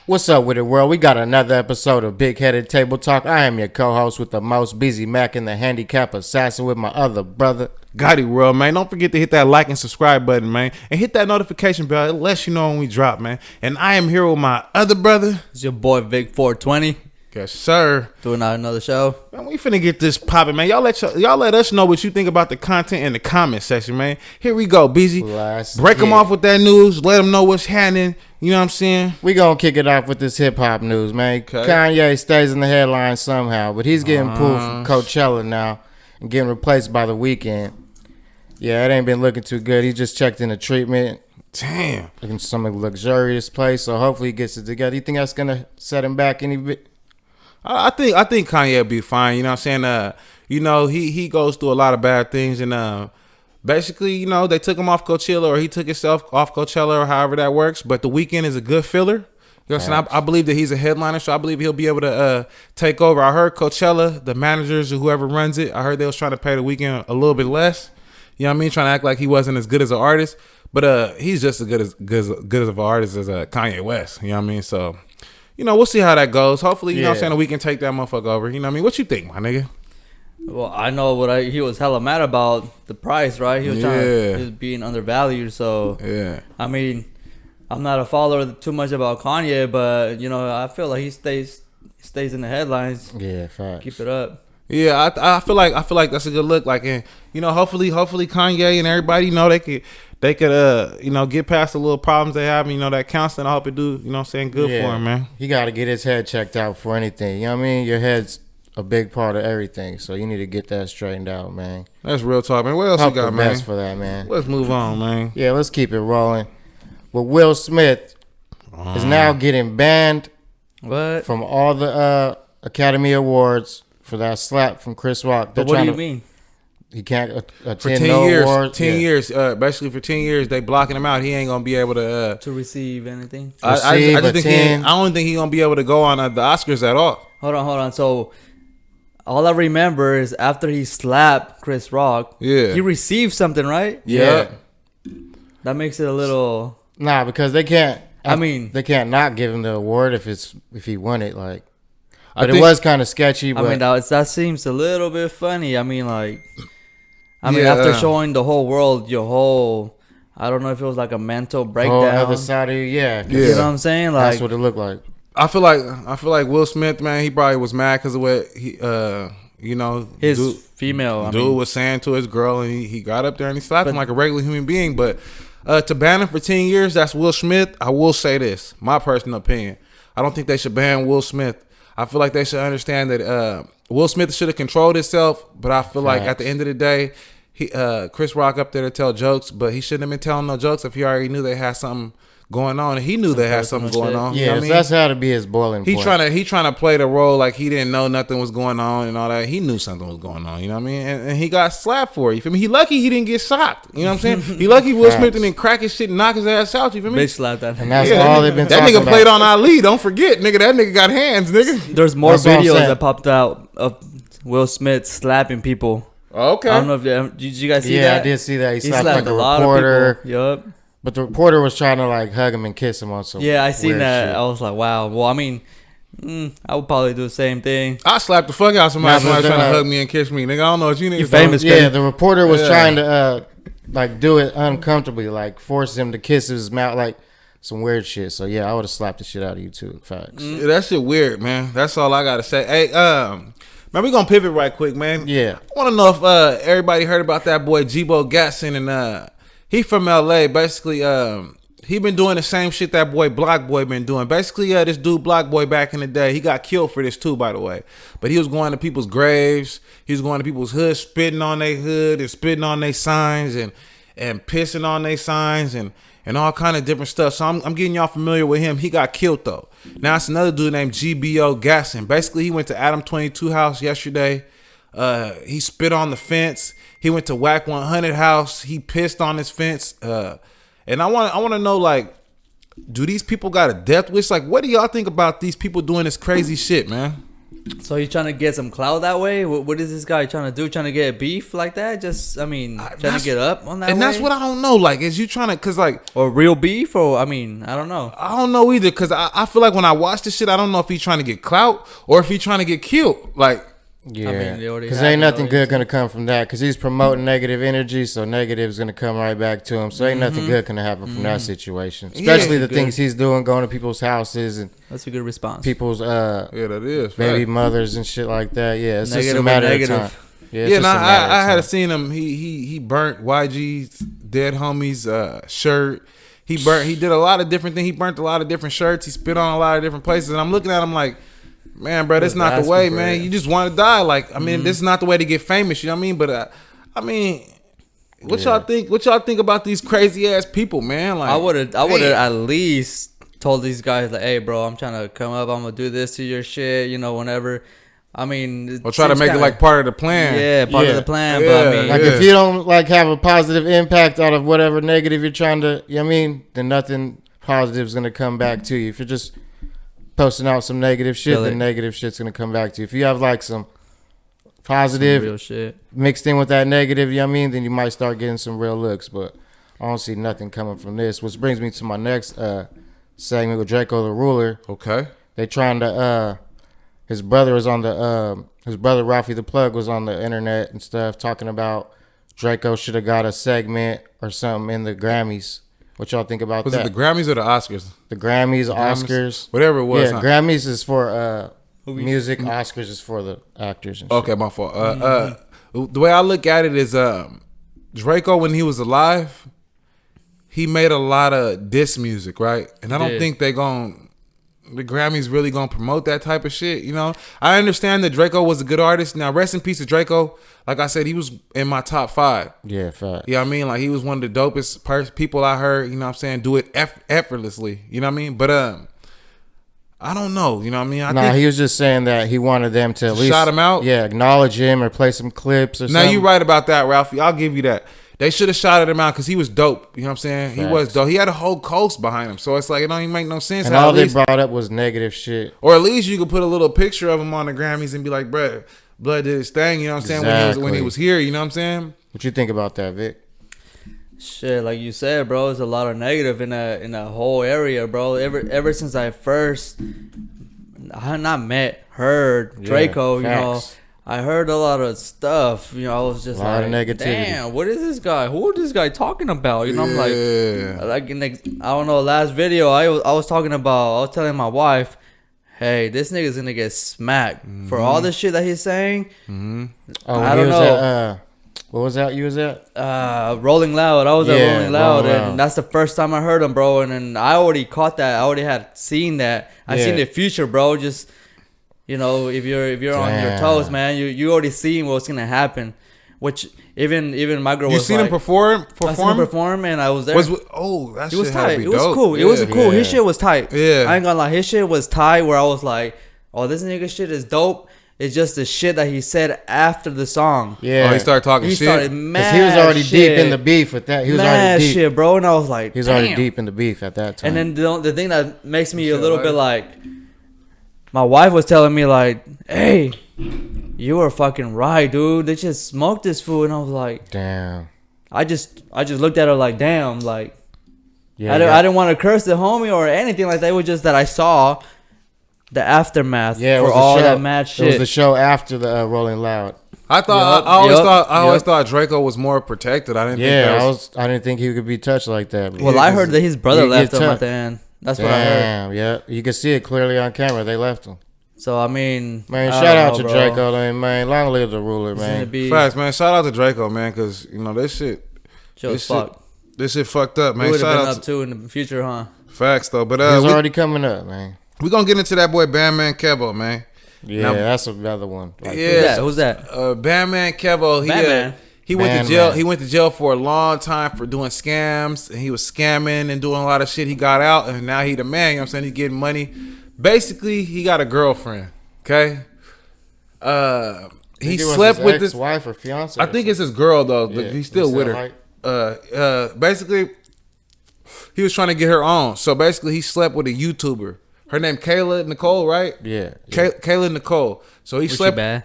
What's up with it, world? We got another episode of Big Headed Table Talk. I am your co-host with the most, BZMAC, and the handicap assassin with my other brother, GOTTI, world, man. Don't forget to hit that like and subscribe button, man. And hit that notification bell. It lets you know when we drop, man. And I am here with my other brother. It's your boy Vic 420. Yes, sir. Doing out another show. Man, we finna get this popping, man. Y'all let us know what you think about the content in the comment section, man. Here we go, BZ. Break them off with that news. Let them know what's happening. You know what I'm saying? We gonna kick it off with this hip-hop news, man. Okay. Kanye stays in the headlines somehow, but he's getting pulled from Coachella now and getting replaced by The Weeknd. Yeah, it ain't been looking too good. He just checked into treatment. Damn. In some luxurious place, so hopefully he gets it together. You think that's gonna set him back any bit? I think Kanye will be fine. You know what I'm saying? He goes through a lot of bad things, and basically, they took him off Coachella, or he took himself off Coachella, or however that works. But The Weeknd is a good filler. You know what I'm saying? I believe that he's a headliner, so I believe he'll be able to take over. I heard Coachella, the managers or whoever runs it, I heard they was trying to pay The Weeknd a little bit less. You know what I mean? Trying to act like he wasn't as good as an artist, but he's just as good as an artist as Kanye West. You know what I mean? So, we'll see how that goes. Hopefully, you know what I'm saying, we can take that motherfucker over. You know what I mean? What you think, my nigga? Well, I know he was hella mad about the price, right? He was he was being undervalued. So, I mean, I'm not a follower too much about Kanye, but I feel like he stays in the headlines. Yeah, facts. Keep it up. Yeah, I feel like that's a good look. Like, and hopefully Kanye and everybody, they could get past the little problems they have. That counseling, I hope it do. You know what I'm saying, good for him, man. He got to get his head checked out for anything. You know what I mean? Your head's a big part of everything, so you need to get that straitraightened out, man. That's real talk, man. What else you got, man? Best for that, man. Let's move on, man. Yeah, let's keep it rolling. But Will Smith is now getting banned from all the Academy Awards for that slap from Chris Rock. But what do you mean? He can't attend for 10 no years. awards. 10 years. Basically, for 10 years, they blocking him out. He ain't gonna be able to receive anything. I don't think he gonna be able to go on the Oscars at all. Hold on. So, all I remember is after he slapped Chris Rock, he received something, right? Yeah. That makes it a little. Nah, because they can't. They can't not give him the award if he won it. Like, but it was kind of sketchy. But that seems a little bit funny. After showing the whole world I don't know if it was like a mental breakdown. Whole other side of you, yeah. You know what I'm saying? Like, that's what it looked like. I feel like Will Smith, man, he probably was mad because of what he, his female dude was saying to his girl, and he got up there and he slapped him like a regular human being. But to ban him for 10 years, that's Will Smith. I will say this, my personal opinion. I don't think they should ban Will Smith. I feel like they should understand that Will Smith should have controlled himself, but I feel like at the end of the day, Chris Rock up there to tell jokes, but he shouldn't have been telling no jokes if he already knew they had something going on, and he knew they had something going on. Yeah, so that's how to be his boiling point. He trying to play the role like he didn't know nothing was going on and all that. He knew something was going on, you know what I mean? And he got slapped for it. You feel me? He lucky he didn't get shocked. You know what I'm saying? He lucky Will Smith didn't crack his shit and knock his ass out. You feel me? Bitch slapped that. And that's all they've been talking about. That nigga played on Ali. Don't forget, nigga. That nigga got hands, nigga. There's more videos that popped out of Will Smith slapping people. Okay. I don't know if did you guys see that? Yeah, I did see that. He slapped like a lot reporter. Of people. Yup. But the reporter was trying to like hug him and kiss him on some. Yeah, I seen that. Shit. I was like, wow. Well, I would probably do the same thing. I slapped the fuck out of somebody trying to hug me and kiss me, nigga. I don't know what you niggas. You famous? Yeah, the reporter was trying to do it uncomfortably, like force him to kiss his mouth, like some weird shit. So yeah, I would have slapped the shit out of you too. Facts. Yeah, that shit weird, man. That's all I gotta say. Hey, man, we gonna pivot right quick, man. Yeah. I want to know if everybody heard about that boy G-Bo Gatson, and he from LA. Basically, he been doing the same shit that boy Block Boy been doing. Basically, this dude Block Boy back in the day, he got killed for this too, by the way. But he was going to people's graves, he was going to people's hoods, spitting on their hood and spitting on their signs and pissing on their signs and all kind of different stuff. So I'm getting y'all familiar with him. He got killed though. Now it's another dude named GBO Gatson. Basically, he went to Adam 22 house yesterday. He spit on the fence. He went to Whack 100 house. He pissed on his fence. And I want to know, like, do these people got a death wish? Like, what do y'all think about these people doing this crazy shit, man? So he's trying to get some clout that way? What is this guy trying to do? Trying to get beef like that? Just, I mean, trying to get up on that and way? that's what I don't know. Like, is you trying to, cause like, or real beef, or I mean, I don't know. I don't know either, cause I feel like when I watch this shit, I don't know if he's trying to get clout or if he's trying to get killed. Like, yeah, because ain't nothing good gonna come from that. Because he's promoting negative energy, so negative's gonna come right back to him. So ain't nothing good gonna happen from that situation. Especially the things he's doing, going to people's houses and that's a good response. People's that is baby mothers and shit like that. Yeah, it's just a matter of time. Yeah, no, I had seen him. He burnt YG's dead homie's shirt. He did a lot of different things. He burnt a lot of different shirts. He spit on a lot of different places. And I'm looking at him like, man, bro, that's not the way, man. You just want to die. Like, I mean, this is not the way to get famous. You know what I mean? But I mean, what y'all think? What y'all think about these crazy ass people, man? Like, I would have at least told these guys like, hey, bro, I'm trying to come up. I'm gonna do this to your shit. You know, whenever. I mean, or try to make it like part of the plan. Yeah, part of the plan. Yeah. But I mean, like if you don't like have a positive impact out of whatever negative you're trying to, you know what I mean, then nothing positive is gonna come back to you. If you're just posting out some negative shit, then negative shit's gonna come back to you. If you have like some positive real shit mixed in with that negative, you know what I mean, then you might start getting some real looks. But I don't see nothing coming from this. Which brings me to my next segment with Draco the Ruler. Okay. They trying to his brother was on the his brother Ralphie the Plug was on the internet and stuff talking about Draco should have got a segment or something in the Grammys. What y'all think about that? Was it the Grammys or the Oscars? The Grammys, Oscars. Whatever it was. Yeah, huh? Grammys is for music, Oscars is for the actors and shit. Okay, my fault. The way I look at it is Draco, when he was alive, he made a lot of diss music, right? And I don't think the Grammys really gonna promote that type of shit, you know? I understand that Draco was a good artist. Now, rest in peace to Draco. Like I said, he was in my top 5. Yeah, fact. You know what I mean? Like, he was one of the dopest people I heard, you know what I'm saying, do it effortlessly. You know what I mean? But I don't know, you know what I mean? I think he was just saying that he wanted them to at least shout him out. Yeah, acknowledge him or play some clips or something. Now, you're right about that, Ralphie. I'll give you that. They should have shouted him out because he was dope. You know what I'm saying? Facts. He was dope. He had a whole coast behind him. So it's like, it don't even make no sense. And all they brought up was negative shit. Or at least you could put a little picture of him on the Grammys and be like, bruh, Blood did his thing. You know what I'm saying? When he was here, you know what I'm saying? What you think about that, Vic? Shit, like you said, bro, there's a lot of negative in that whole area, bro. Ever since I first, heard Draco, you know, I heard a lot of stuff. You know, I was just a lot like, of negativity. damn, what is this guy? Who is this guy talking about? You know, I'm like in the, I don't know. Last video, I was telling my wife, hey, this nigga's gonna get smacked for all the shit that he's saying. Oh, I don't know. What was that you was at? Rolling Loud. I was at Rolling Loud, and that's the first time I heard him, bro. And then I already caught that. I already had seen that. I seen the future, bro. Just, you know, if you're on your toes, man, you already seen what's gonna happen. Which even my girl was seen like, him perform? I seen him perform, and I was there. That shit was tight. It was cool. Yeah, it was cool. His shit was tight. Yeah, I ain't gonna lie. His shit was tight. Where I was like, oh, this nigga shit is dope. It's just the shit that he said after the song. Yeah. Oh, he started talking shit. He started mad. He was already deep in the beef with that. He was already deep. Shit, bro. And I was like, he was already deep in the beef at that time. And then the thing that makes me a little bit like, my wife was telling me like, hey, you were fucking right, dude. They just smoked this food. And I was like, damn. I just looked at her like, damn. Like, I didn't want to curse the homie or anything like that. It was just that I saw the aftermath for all that mad shit. It was the show after the Rolling Loud. I always thought Draco was more protected. I didn't think he could be touched like that. Well, I heard that his brother left him at the end. That's what I heard. Yeah, you can see it clearly on camera. They left him. So I mean, man, shout out to Draco, man. Long live the ruler, man. Facts, man. Shout out to Draco, man, because you know this shit fucked up, man. We would have been up too in the future, huh? Facts though, but he's already coming up, man. We're gonna get into that boy Bandman Kevo, man. Yeah, now, that's another one. Like, who's that? Bandman Kevo. He went to jail. He went to jail for a long time for doing scams, and he was scamming and doing a lot of shit. He got out, and now he the man. You know what I'm saying? He's getting money. Basically, he got a girlfriend. Okay. He slept with his wife or fiance. I think it's his girl though. Yeah, he's still with her. Basically, he was trying to get her on. So basically, he slept with a YouTuber. Her name Kayla Nicole, right? Yeah. Kayla Nicole. So he slept. She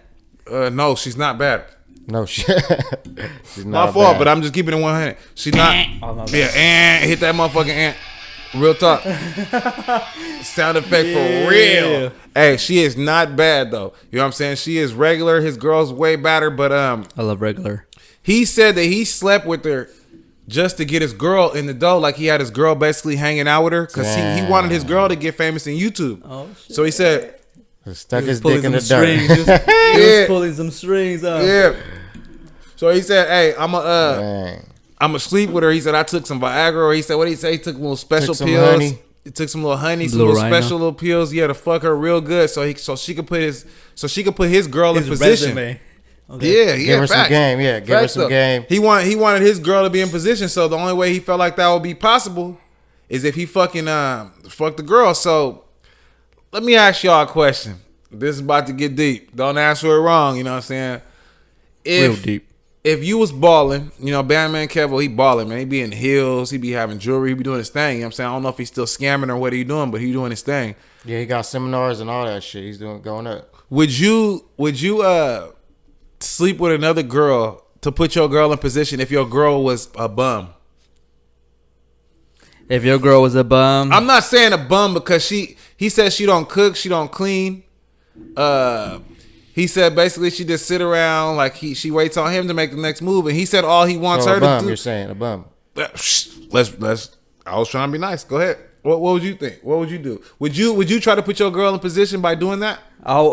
bad? No, she's not bad. No shit. She's My not fault, bad. but I'm just keeping it 100. She's not. Yeah, hit that motherfucking ant. Real talk. Sound effect for real. Hey, she is not bad though. You know what I'm saying? She is regular. His girl's way better, but I love regular. he said that he slept with her just to get his girl in the dough. Like he had his girl basically hanging out with her because he wanted his girl to get famous in YouTube. Oh shit. So he said, stuck his dick in the strings. dirt. He was pulling some strings out. yeah. So he said, hey, I'ma sleep with her. He said I took some Viagra, or he said, what did he say? He took little special pills. Honey. He took some little honey, some Little little Rhino. special little pills. Yeah, to fuck her real good, so she could put his girl in position. Resume. Okay. Yeah, Give her some facts. game. Yeah, give her Facts, some though. game. He wanted his girl to be in position. So the only way he felt like that would be possible is if he fucking fuck the girl. So let me ask y'all a question. This is about to get deep. Don't answer it wrong. You know what I'm saying? Real deep. If you was balling, you know, Batman Kevo, he balling, man. He be in heels. He be having jewelry. He be doing his thing. You know what I'm saying? I don't know if he's still scamming or what he doing, but he doing his thing. Yeah, he got seminars and all that shit. He's going up. Would you sleep with another girl to put your girl in position if your girl was a bum? If your girl was a bum, I'm not saying a bum because he said she don't cook, she don't clean. He said basically she just sit around like she waits on him to make the next move, and he said all he wants So her a bum, to do. you're saying a bum. Let's. I was trying to be nice. Go ahead. What would you think? What would you do? Would you try to put your girl in position by doing that?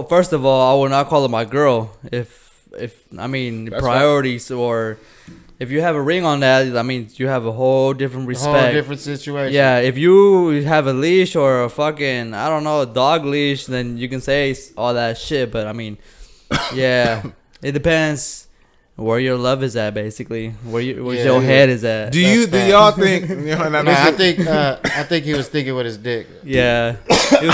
first of all, I would not call her my girl. If I mean That's priorities or if you have a ring on that, I mean you have a whole different respect. Whole different situation. Yeah, if you have a leash or a fucking, I don't know, a dog leash, then you can say all that shit. But I mean, yeah, it depends where your love is at, basically. Where your head is at. Do y'all think? You know, I think he was thinking with his dick. Yeah, he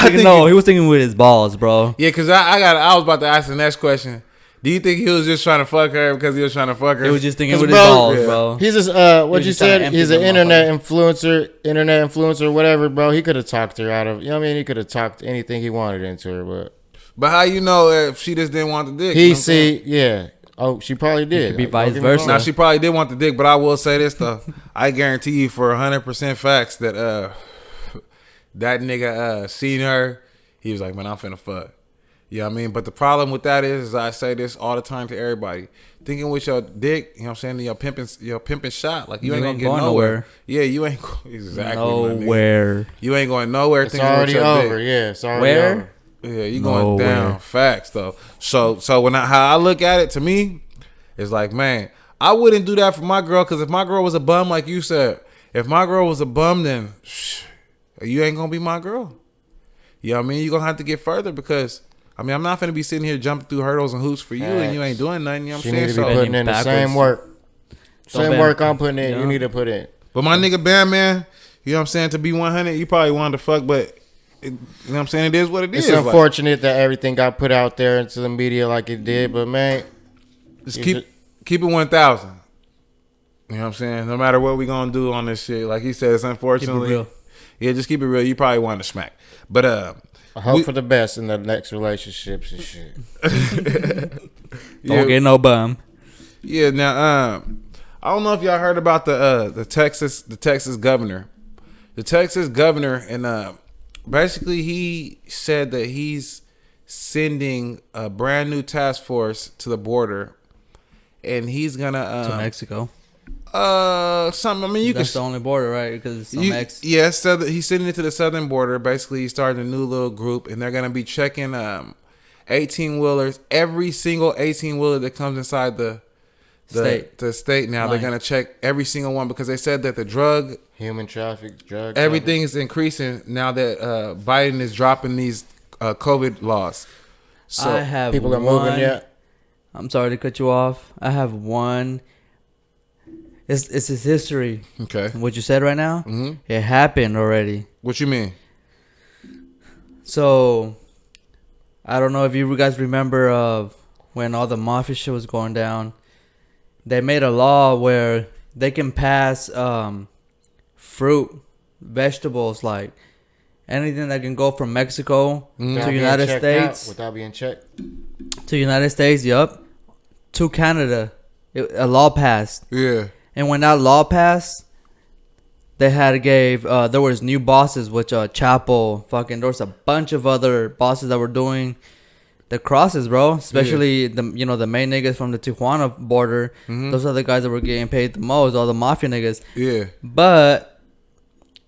was thinking with his balls, bro. Yeah, because I was about to ask the next question. Do you think he was just trying to fuck her because he was trying to fuck her? He was just thinking with bro, his balls, yeah. bro. He's just what you just trying to said. empty He's an them internet influencer, whatever, bro. He could have talked her out of. You know what I mean? He could have talked anything he wanted into her, But how you know if she just didn't want the dick? he see, yeah. Oh, she probably did. could be Like, vice don't get me versa. wrong. Now she probably did want the dick, but I will say this though. I guarantee you for 100% facts that that nigga seen her, he was like, man, I'm finna fuck. You know what I mean? But the problem with that is I say this all the time to everybody. Thinking with your dick, you know what I'm saying, your pimping shot. Like you ain't gonna get nowhere. Yeah, you ain't exactly Nowhere. You ain't going nowhere. It's thinking already with your over. dick. Yeah, it's already Where? over. Yeah, you going Nowhere. down. Facts though. So when how I look at it, to me, it's like, man, I wouldn't do that for my girl, because if my girl was a bum, like you said, if my girl was a bum, then you ain't gonna be my girl. You know what I mean? You're gonna have to get further, because I mean, I'm not gonna be sitting here jumping through hurdles and hoops for you, and you ain't doing nothing. You know what She I'm need saying? to be putting in the same work. Same work I'm putting in. You need to put in. But my nigga Bam, man, you know what I'm saying? To be 100, you probably wanted to fuck, but you know what I'm saying? It is what it is. It's unfortunate that everything got put out there into the media like it did, but man, just keep it 1,000. You know what I'm saying? No matter what we gonna do on this shit, like he said, it's unfortunately. Keep it real. Yeah, just keep it real. You probably want to smack, but I hope for the best in the next relationships and shit. Don't get no bum. Yeah. Now, I don't know if y'all heard about the Texas governor. The Texas governor, and basically he said that he's sending a brand new task force to the border, and he's gonna To Mexico. something. I mean, you That's can. the only border, right? Because it's Mex. Yeah, so he's sending it to the southern border. Basically, he's starting a new little group, and they're gonna be checking 18-wheelers. Every single 18-wheeler that comes inside the state now, they're gonna check every single one, because they said that the Human traffic, drug everything is increasing now that Biden is dropping these COVID laws. So I have people are moving yet. I'm sorry to cut you off. I have one. It's his history. okay, What you said right now, It happened already. what you mean? So, I don't know if you guys remember of when all the mafia shit was going down. They made a law where they can pass fruit, vegetables, like anything that can go from Mexico to United States without being checked to United States, to Canada, a law passed. Yeah. And when that law passed, they had there was new bosses, which Chapo, fucking, there was a bunch of other bosses that were doing the crosses, bro. Especially the main niggas from the Tijuana border. Those are the guys that were getting paid the most, all the mafia niggas. Yeah. But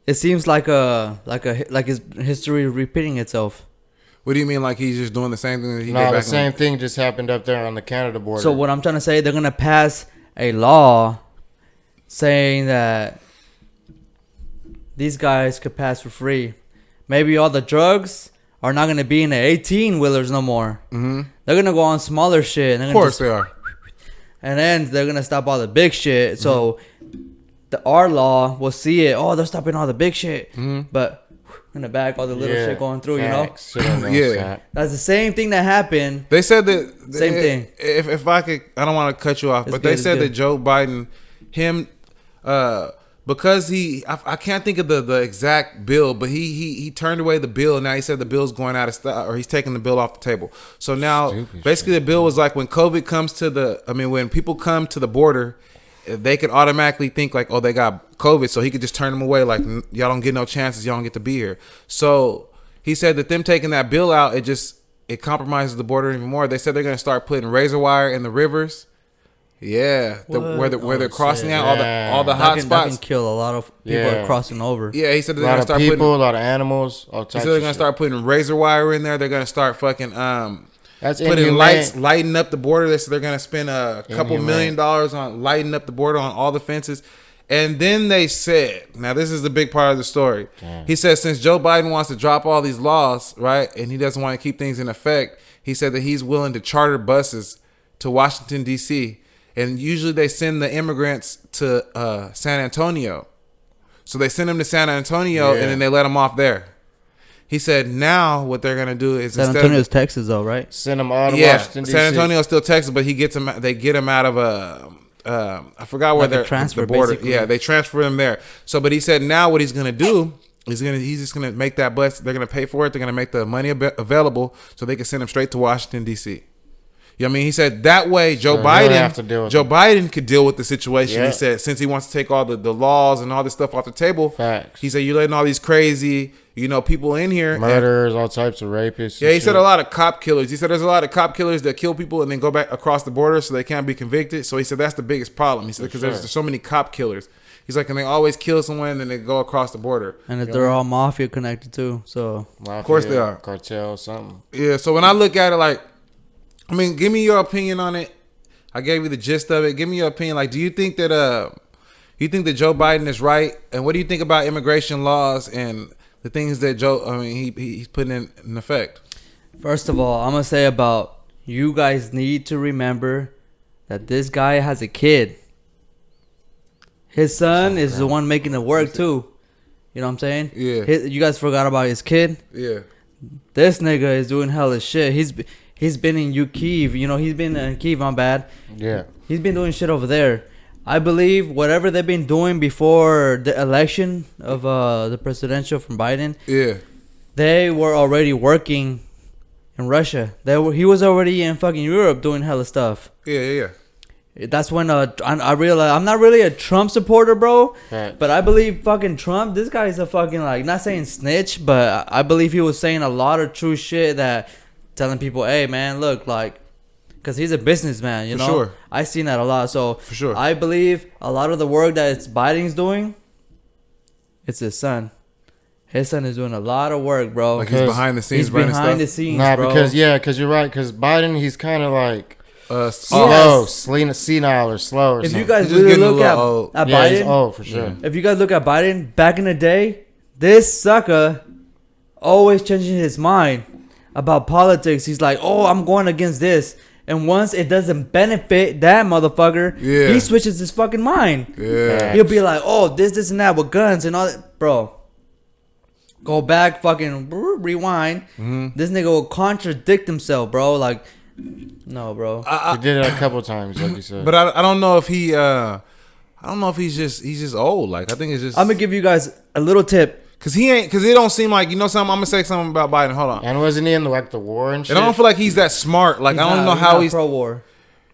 it seems like his history repeating itself. What do you mean, like he's just doing the same thing that he did No, back the same thing just happened up there on the Canada border. So what I'm trying to say, they're gonna pass a law saying that these guys could pass for free. Maybe all the drugs are not gonna be in the 18-wheelers no more. They're gonna go on smaller shit. Of course they are. And then they're gonna stop all the big shit. So our law will see it. Oh, they're stopping all the big shit. But in the back, all the little shit going through, facts. Yeah. That's the same thing that happened. They said that Same thing. If I could, I don't want to cut you off, but they said that Joe Biden, because I can't think of the exact bill, but he turned away the bill. Now he said the bill's going out of style, or he's taking the bill off the table. So now basically the bill was like when when people come to the border, they could automatically think like, oh, they got COVID, so he could just turn them away, like, y'all don't get no chances, y'all don't get to be here. So he said that them taking that bill out, it compromises the border even more. They said they're gonna start putting razor wire in the rivers. Yeah, where they're crossing out all the hot spots. That can kill a lot of people crossing over. Yeah, he said they're a lot gonna of start people, putting a lot of animals, all types. He said they're gonna start putting razor wire in there. They're gonna start fucking That's putting lighting up the border. They said they're gonna spend a couple $1 million on lighting up the border on all the fences. And then they said, now this is the big part of the story. Damn. He said since Joe Biden wants to drop all these laws, right, and he doesn't want to keep things in effect, he said that he's willing to charter buses to Washington, D.C., and usually they send the immigrants to San Antonio. So they send them to San Antonio and then they let them off there. He said now what they're going to do is San Antonio's Texas though, right? Send them all to Washington, D.C. San Antonio's still Texas, but they get them out of I forgot where they're transfer, the border. basically. Yeah, they transfer them there. So, but he said now what he's going to do is he's just going to make that bus. They're going to pay for it. They're going to make the money available so they can send them straight to Washington, D.C. You know what I mean? He said that way Joe Biden could deal with the situation. Yeah. He said since he wants to take all the laws and all this stuff off the table. Facts. He said you're letting all these crazy, people in here. Murderers, all types of rapists. Yeah, he said a lot of cop killers. He said there's a lot of cop killers that kill people and then go back across the border so they can't be convicted. So he said that's the biggest problem. He said because there's so many cop killers. He's like, and they always kill someone and then they go across the border. And they're all mafia connected too. So mafia, of course they are. Cartel, something. Yeah, so when I look at it like, give me your opinion on it. I gave you the gist of it. Give me your opinion. Like, do you think that Joe Biden is right? And what do you think about immigration laws and the things that he's putting in effect? First of all, I'm gonna say about you guys need to remember that this guy has a kid. His son is the one making it work too. You know what I'm saying? Yeah. You guys forgot about his kid? Yeah. This nigga is doing hella shit. He's been in Kyiv. He's been in Kyiv. I'm bad. Yeah. He's been doing shit over there. I believe whatever they've been doing before the election of the presidential from Biden. Yeah. They were already working in Russia. He was already in fucking Europe doing hella stuff. Yeah. That's when I realized I'm not really a Trump supporter, bro. Right. But I believe fucking Trump. This guy's a fucking not saying snitch, but I believe he was saying a lot of true shit that. Telling people, hey man, look, because he's a businessman, you know. Sure. I seen that a lot. So for sure, I believe a lot of the work that Biden's doing, it's his son. His son is doing a lot of work, bro. Like he's behind the scenes, running stuff. Because you're right. Because Biden, he's kind of like slow, senile or slow. Or if something. You guys really look at Biden, he's old for sure. Yeah. If you guys look at Biden back in the day, this sucker always changing his mind about politics. He's like, oh, I'm going against this. And once it doesn't benefit that motherfucker, he switches his fucking mind. Yeah. He'll be like, oh, this and that with guns and all that. Bro, go back, fucking rewind. Mm-hmm. This nigga will contradict himself, bro. Like, no, bro. He did it a couple times, like you said. But I don't know if he's just old. Like, I think it's just. I'm going to give you guys a little tip. Cause it don't seem like, you know something. I'm gonna say something about Biden. Hold on. And wasn't he in the war and shit? And I don't feel like he's that smart. Like I don't know how he's pro war.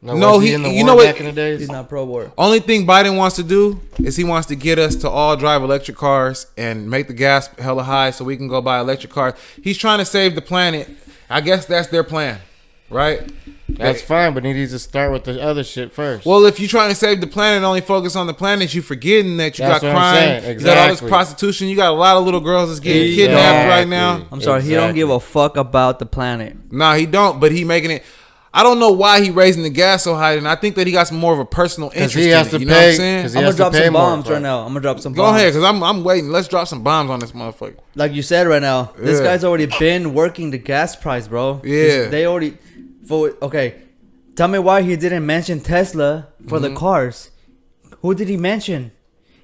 No, he in the war back in the days? He's not pro war. Only thing Biden wants to do is he wants to get us to all drive electric cars and make the gas hella high so we can go buy electric cars. He's trying to save the planet. I guess that's their plan, right? That's fine, but he needs to start with the other shit first. Well, if you're trying to save the planet and only focus on the planet, you're forgetting that you got crime, you got all this prostitution, you got a lot of little girls that's getting kidnapped right now. I'm sorry, he don't give a fuck about the planet. Nah, he don't, but he making it. I don't know why he raising the gas so high, and I think that he got some more of a personal interest in it. You know what I'm saying? I'm gonna drop some bombs right now. I'm gonna drop some bombs. Go ahead, because I'm waiting. Let's drop some bombs on this motherfucker. Like you said right now, this guy's already been working the gas price, bro. Yeah. They already... Okay, tell me why he didn't mention Tesla for the cars. Who did he mention?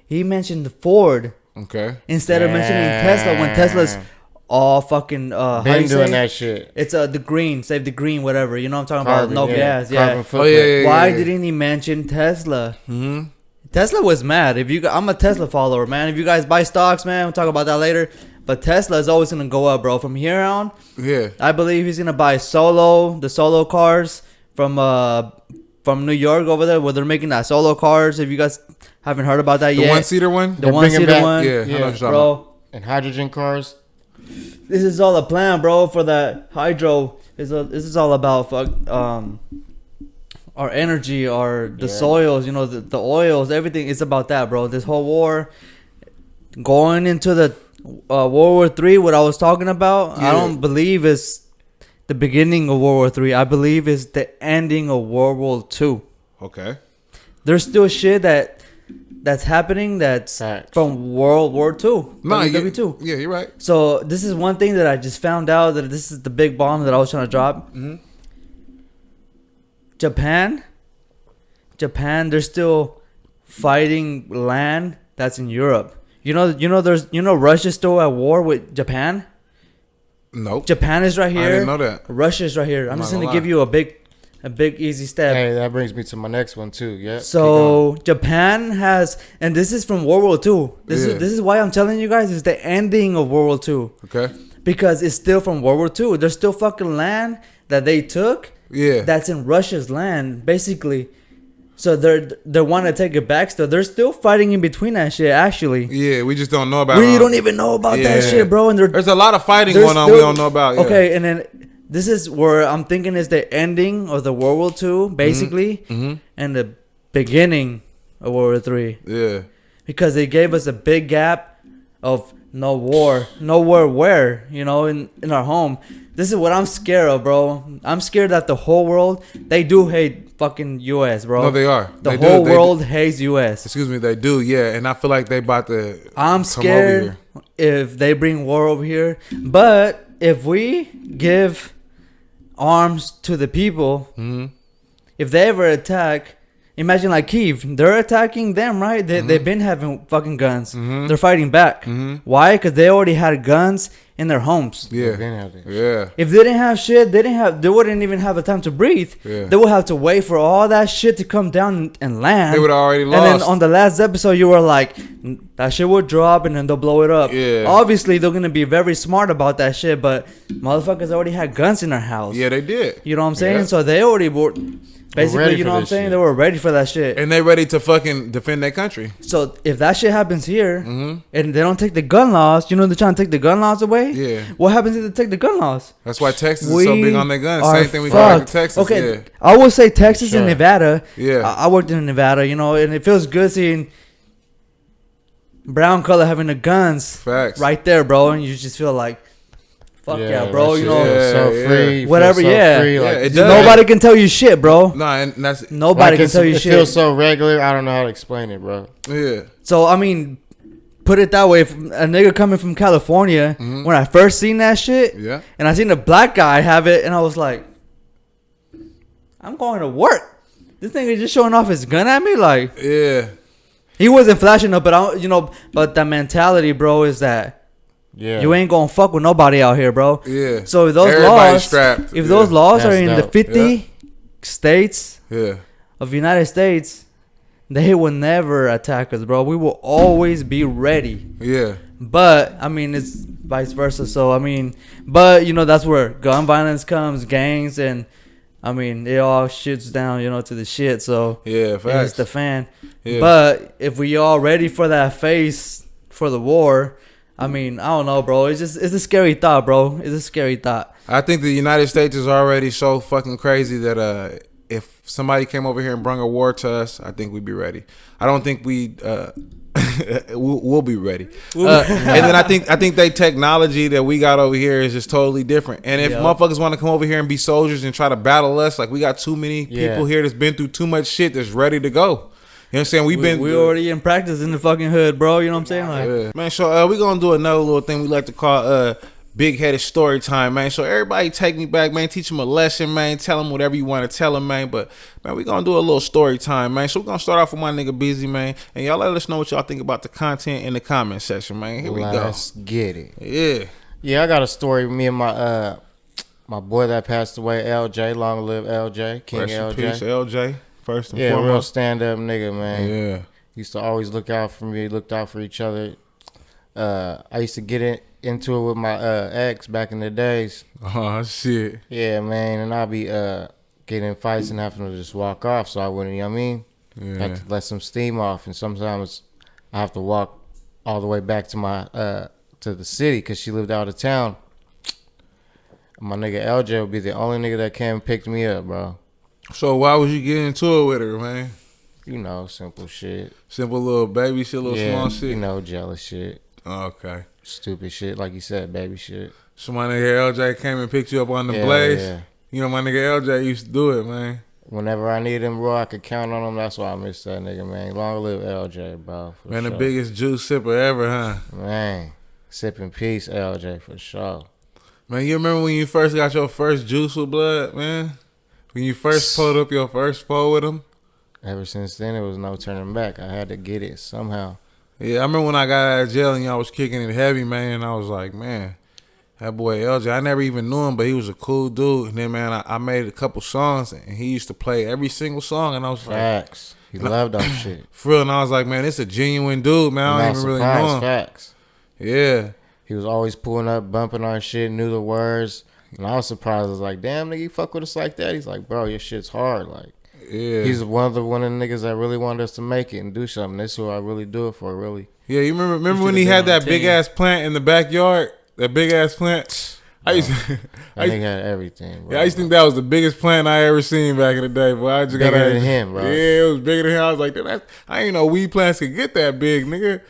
He mentioned Ford. Okay. Instead of mentioning Tesla, when Tesla's all fucking been doing that shit. It's the green, save the green, whatever. You know what I'm talking Carbon, about? No gas, yeah. Why didn't he mention Tesla? Mm-hmm. Tesla was mad. I'm a Tesla follower, man. If you guys buy stocks, man, we'll talk about that later. But Tesla is always gonna go up, bro. From here on, I believe he's gonna buy the Solo cars from New York over there, where they're making that Solo cars. If you guys haven't heard about that yet, the one-seater one, the one-seater one, yeah, bro. And hydrogen cars. This is all a plan, bro, for that hydro. This is all about our energy, the soils, you know, the oils, everything. It's about that, bro. This whole war, going into the World War III, what I was talking about, I don't believe is the beginning of World War III. I believe is the ending of World War II. Okay. There's still shit that's happening that's from World War II. No, WW2. Yeah, you're right. So this is one thing that I just found out, that this is the big bomb that I was trying to drop. Mm-hmm. Japan, they're still fighting land that's in Europe. Russia's still at war with Japan. Nope. Japan is right here. I didn't know that. Russia's right here. I'm just gonna give you a big easy step. Hey, that brings me to my next one too. Yeah. So Japan has, and this is from World War II. This is why I'm telling you guys, it's the ending of World War II. Okay. Because it's still from World War II. There's still fucking land that they took. Yeah. That's in Russia's land, basically. So they want to take it back still. They're still fighting in between that shit, actually. Yeah, we just don't know about it. We don't even know about that shit, bro. And there's a lot of fighting going on we don't know about. Yeah. Okay, and then this is where I'm thinking is the ending of the World War II, basically, and the beginning of World War III. Yeah. Because they gave us a big gap of no war where, you know, in our home. This is what I'm scared of, bro. I'm scared that the whole world, they do hate fucking U.S., bro. No, they are. The whole world hates U.S. Excuse me, they do, yeah. And I feel like they about to I'm scared if they bring war over here. But if we give arms to the people, if they ever attack, imagine like Kyiv, they're attacking them, right? They've been having fucking guns. They're fighting back. Why? Because they already had guns in their homes. Yeah. Yeah. If they didn't have shit, they wouldn't even have the time to breathe. Yeah. They would have to wait for all that shit to come down and land. They would have already lost. And then on the last episode, you were like, that shit would drop and then they'll blow it up. Yeah. Obviously, they're going to be very smart about that shit, but motherfuckers already had guns in their house. Yeah, they did. You know what I'm saying? Yeah. So they already were... Basically, you know what I'm saying? Shit. They were ready for that shit. And they ready to fucking defend their country. So if that shit happens here, and they don't take the gun laws, you know they're trying to take the gun laws away? Yeah. What happens if they take the gun laws? That's why Texas is so big on their guns. Same thing we got back in Texas. Okay, yeah. I would say Texas and Nevada. Yeah. I worked in Nevada, you know, and it feels good seeing brown color having the guns. Facts. Right there, bro. And you just feel like, fuck yeah, bro. You know, so free, whatever. So free, like, nobody can tell you shit, bro. Nah, and that's nobody can tell you shit. It feels so regular. I don't know how to explain it, bro. Yeah. So I mean, put it that way. If a nigga coming from California, when I first seen that shit, and I seen a black guy have it, and I was like, I'm going to work. This nigga just showing off his gun at me, like, yeah. He wasn't flashing up, but but the mentality, bro, is that. Yeah. You ain't gonna fuck with nobody out here, bro. Yeah. So if those laws are in the 50 states of the United States, they will never attack us, bro. We will always be ready. Yeah. But I mean, it's vice versa. So I mean, but you know, that's where gun violence comes, gangs, and I mean, it all shits down, you know, to the shit. So yeah, facts. It's the fan. Yeah. But if we all ready for that face for the war, I mean, I don't know, bro. It's a scary thought, bro. It's a scary thought. I think the United States is already so fucking crazy that if somebody came over here and brought a war to us, I think we'd be ready. I don't think we'll be ready. And then I think they technology that we got over here is just totally different. And if motherfuckers want to come over here and be soldiers and try to battle us, like we got too many people here that's been through too much shit that's ready to go. You know what I'm saying? We already in practice in the fucking hood, bro. You know what I'm saying? Like, man, so we gonna do another little thing we like to call big headed story time, man. So everybody take me back, man. Teach them a lesson, man. Tell them whatever you want to tell them, man. But man, we gonna do a little story time, man. So we're gonna start off with my nigga Busy, man. And y'all let us know what y'all think about the content in the comment section, man. Here we go. Let's get it. Yeah. Yeah, I got a story with me and my my boy that passed away, LJ. Long live LJ. King Rest LJ. in peace, LJ. First and foremost. Real stand up nigga, man. Yeah. Used to always look out for me, looked out for each other. I used to get into it with my ex back in the days. Oh shit. Yeah, man, and I'll be getting in fights and having to just walk off, so I wouldn't, you know what I mean? Yeah. Have to let some steam off, and sometimes I have to walk all the way back to my to the city because she lived out of town. My nigga LJ would be the only nigga that came and picked me up, bro. So why was you getting into it with her, man? You know, simple shit. Simple little baby shit, little small shit. You know, jealous shit. Oh, okay. Stupid shit, like you said, baby shit. So my nigga LJ came and picked you up on the blaze. Yeah. You know, my nigga LJ used to do it, man. Whenever I need him, bro, I could count on him. That's why I miss that nigga, man. Long live LJ, bro. Man, sure. The biggest juice sipper ever, huh? Man, sipping peace, LJ, for sure. Man, you remember when you first got your first juice with blood, man? When you first pulled up your first four with him? Ever since then, it was no turning back. I had to get it somehow. Yeah, I remember when I got out of jail and y'all was kicking it heavy, man. And I was like, man, that boy LJ, I never even knew him, but he was a cool dude. And then, man, I made a couple songs, and he used to play every single song. And I was Facts. He loved that shit. For real, and I was like, man, it's a genuine dude, man. I don't even really know him. Facts. Yeah. He was always pulling up, bumping our shit, knew the words. And I was surprised. I was like, damn, nigga, you fuck with us like that? He's like, bro, your shit's hard. Like, yeah. He's one of the niggas that really wanted us to make it and do something. That's who I really do it for, really. Yeah, you remember when he had that big ass plant in the backyard? That big ass plant? Bro, I think had everything, bro. Yeah, I used to think that was the biggest plant I ever seen back in the day, boy. I just bigger than him, bro. Yeah, it was bigger than him. I was like, I ain't know weed plants could get that big, nigga.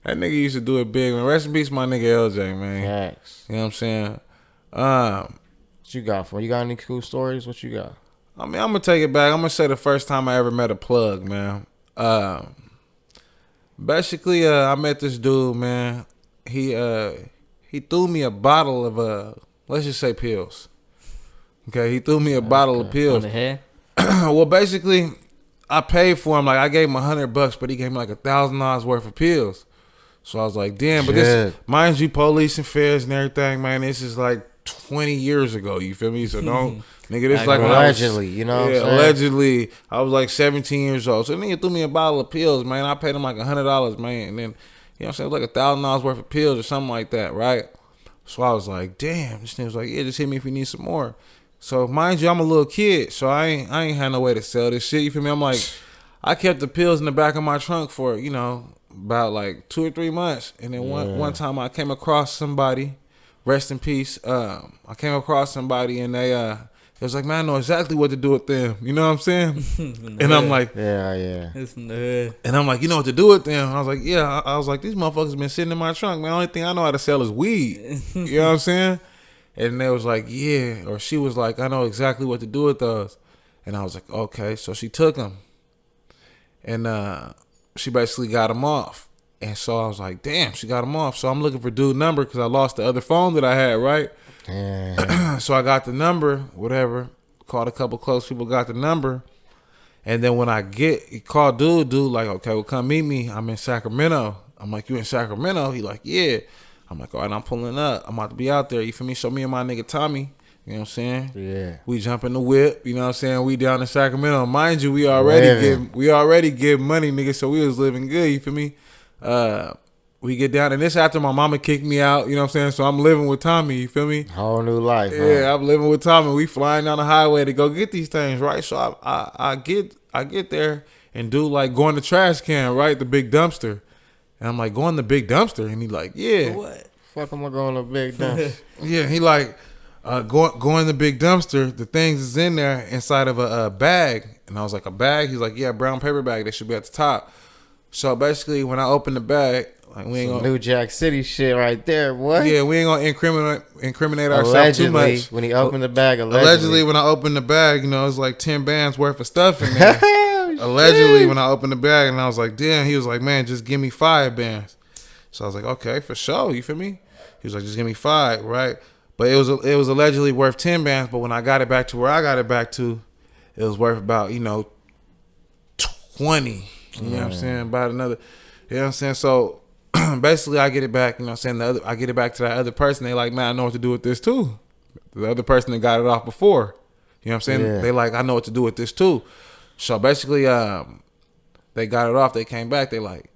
That nigga used to do it big, man. Rest in peace, my nigga LJ, man. Facts. You know what I'm saying? What you got for? You got any cool stories? What you got? I mean, I'm gonna take it back. I'm gonna say the first time I ever met a plug, man. Basically, I met this dude, man. He threw me a bottle of let's just say pills. Okay, he threw me a bottle of pills. On the head? Well, basically, I paid for him. Like, I gave him $100, but he gave me like $1,000 worth of pills. So I was like, damn. But this, mind you, police and feds and everything, man. This is like 20 years ago. You feel me? So don't. Nigga, this like allegedly, you know what I'm saying? Allegedly. I was like 17 years old. So nigga threw me a bottle of pills, man. I paid him like $100, man. And then, you know what I'm saying, it was like $1,000 worth of pills or something like that, right? So I was like, damn. This nigga was like, yeah, just hit me if you need some more. So mind you, I'm a little kid, so I ain't had no way to sell this shit. You feel me? I'm like, I kept the pills in the back of my trunk for, you know, about like 2 or 3 months. And then one time I came across somebody, rest in peace. I came across somebody and they it was like, man, I know exactly what to do with them. You know what I'm saying? And I'm like, yeah. It's in the hood. And I'm like, you know what to do with them? I was like, yeah. I was like, these motherfuckers been sitting in my trunk, man. The only thing I know how to sell is weed. You know what I'm saying? And they was like, yeah. Or she was like, I know exactly what to do with those. And I was like, okay. So she took them. And she basically got them off. And so I was like, damn, she got them off. So I'm looking for dude number because I lost the other phone that I had, right? So I got the number, whatever. Called a couple close people, got the number. And then when I called dude like, okay, well, come meet me. I'm in Sacramento. I'm like, you in Sacramento? He like, yeah. I'm like, all right, I'm pulling up. I'm about to be out there. You feel me? So me and my nigga Tommy You know what I'm saying? Yeah. We jump in the whip. You know what I'm saying? We down in Sacramento. Mind you, we already give money, nigga. So we was living good. You feel me? We get down, and this after my mama kicked me out. You know what I'm saying? So I'm living with Tommy. You feel me? Whole new life. Yeah, I'm living with Tommy. We flying down the highway to go get these things, right? So I get there and do like go in the trash can, right? The big dumpster. And I'm like, go in the big dumpster. And he like, yeah. What? Fuck am I going to big dumpster? Yeah, he like, go in the big dumpster. The things is in there inside of a bag. And I was like, a bag? He's like, yeah, brown paper bag. They should be at the top. So basically, when I opened the bag, like we ain't gonna New Jack City shit right there, boy. Yeah, we ain't gonna incriminate ourselves too much. When he opened the bag, allegedly when I opened the bag, you know, it's like 10 bands worth of stuff in there. Allegedly when I opened the bag, and I was like, damn. He was like, man, just give me 5 bands. So I was like, okay, for sure. You feel me? He was like, just give me 5, right? But it was allegedly worth 10 bands. But when I got it back to where I got it back to, it was worth about 20. You know what I'm saying? About another. You know what I'm saying? So basically, I get it back. You know what I'm saying? I get it back to that other person. They like, man, I know what to do with this too. The other person that got it off before. You know what I'm saying? Yeah. They like, I know what to do with this too. So basically, they got it off. They came back. They like,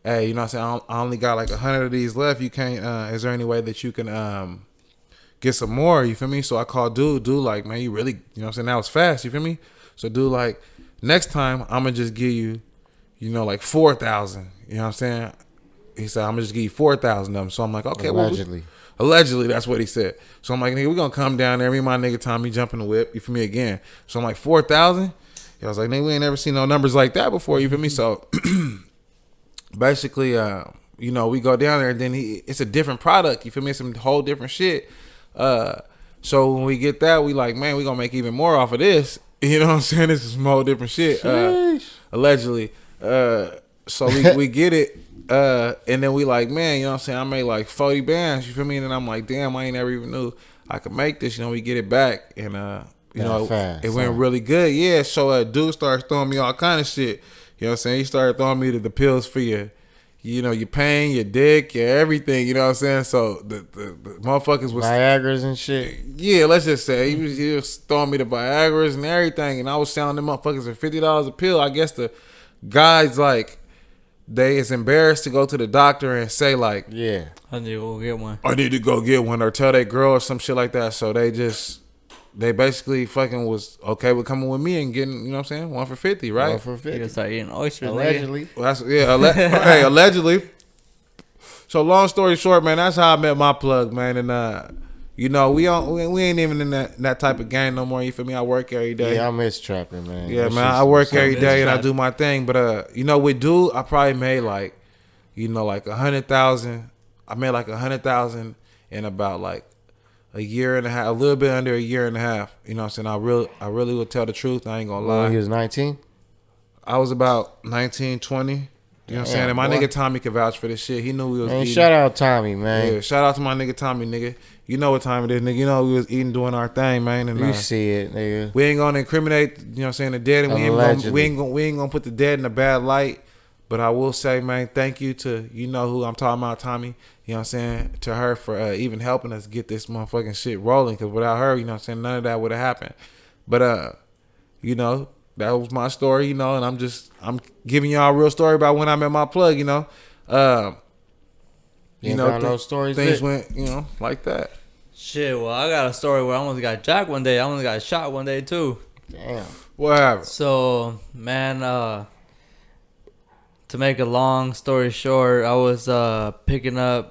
hey, you know what I'm saying? I only got like 100 of these left. You can't. Is there any way that you can get some more? You feel me? So I called dude. Dude, like, man, you really, you know what I'm saying? That was fast. You feel me? So dude, like, next time I'm gonna just give you, like 4,000. You know what I'm saying? He said, I'm gonna just give you 4,000 of them. So I'm like, okay, allegedly. Allegedly, that's what he said. So I'm like, nigga, we gonna come down there. Me and my nigga Tommy jump in the whip. You feel me again? So I'm like, 4,000. I was like, nigga, we ain't never seen no numbers like that before. You feel me? So basically, we go down there, and then it's a different product. You feel me? It's some whole different shit. So when we get that, we like, man, we gonna make even more off of this. You know what I'm saying? This is some whole different shit. Allegedly. So we get it. And then we like, man, you know what I'm saying? I made like 40 bands. You feel me? And then I'm like, damn, I ain't never even knew I could make this. We get it back, and it went really good. Yeah. So dude started throwing me all kind of shit. You know what I'm saying? He started throwing me the pills for your pain, your dick, your everything. You know what I'm saying? So the motherfuckers was Viagra's and shit. Yeah, let's just say he was throwing me the Viagra's and everything, and I was selling them motherfuckers for $50 a pill. I guess the guys like they is embarrassed to go to the doctor and say like, yeah, I need to go get one. I need to go get one, or tell their girl or some shit like that. So they basically fucking was okay with coming with me and getting, you know what I'm saying, 1 for 50, right? 1 for 50. You start eating oysters, allegedly. Well, hey, allegedly. So long story short, man, that's how I met my plug, man. And we ain't even in that type of game no more. You feel me? I work every day. Yeah, I miss trapping, man. Yeah, man, I work every day and I do my thing. But with dude, I probably made like, like 100,000. I made like 100,000 in about like a year and a half, a little bit under a year and a half. You know what I'm saying? I really will tell the truth. I ain't gonna lie. He was 19? I was about 19, 20. You know what I'm saying? And my nigga Tommy could vouch for this shit. He knew we was eating. Shout out Tommy, man. Yeah, shout out to my nigga Tommy, nigga. You know what time it is, nigga. You know we was eating, doing our thing, man. And you see it, nigga. We ain't gonna incriminate, you know what I'm saying, the dead, and we ain't gonna put the dead in a bad light. But I will say, man, thank you to, you know who I'm talking about, Tommy. You know what I'm saying? To her for even helping us get this motherfucking shit rolling. Because without her, you know what I'm saying, none of that would have happened. But, that was my story, and I'm giving y'all a real story about when I met my plug, no stories. Things went, like that. Shit, well, I got a story where I almost got jacked one day. I almost got shot one day, too. Damn. What happened? So, man, to make a long story short, I was picking up,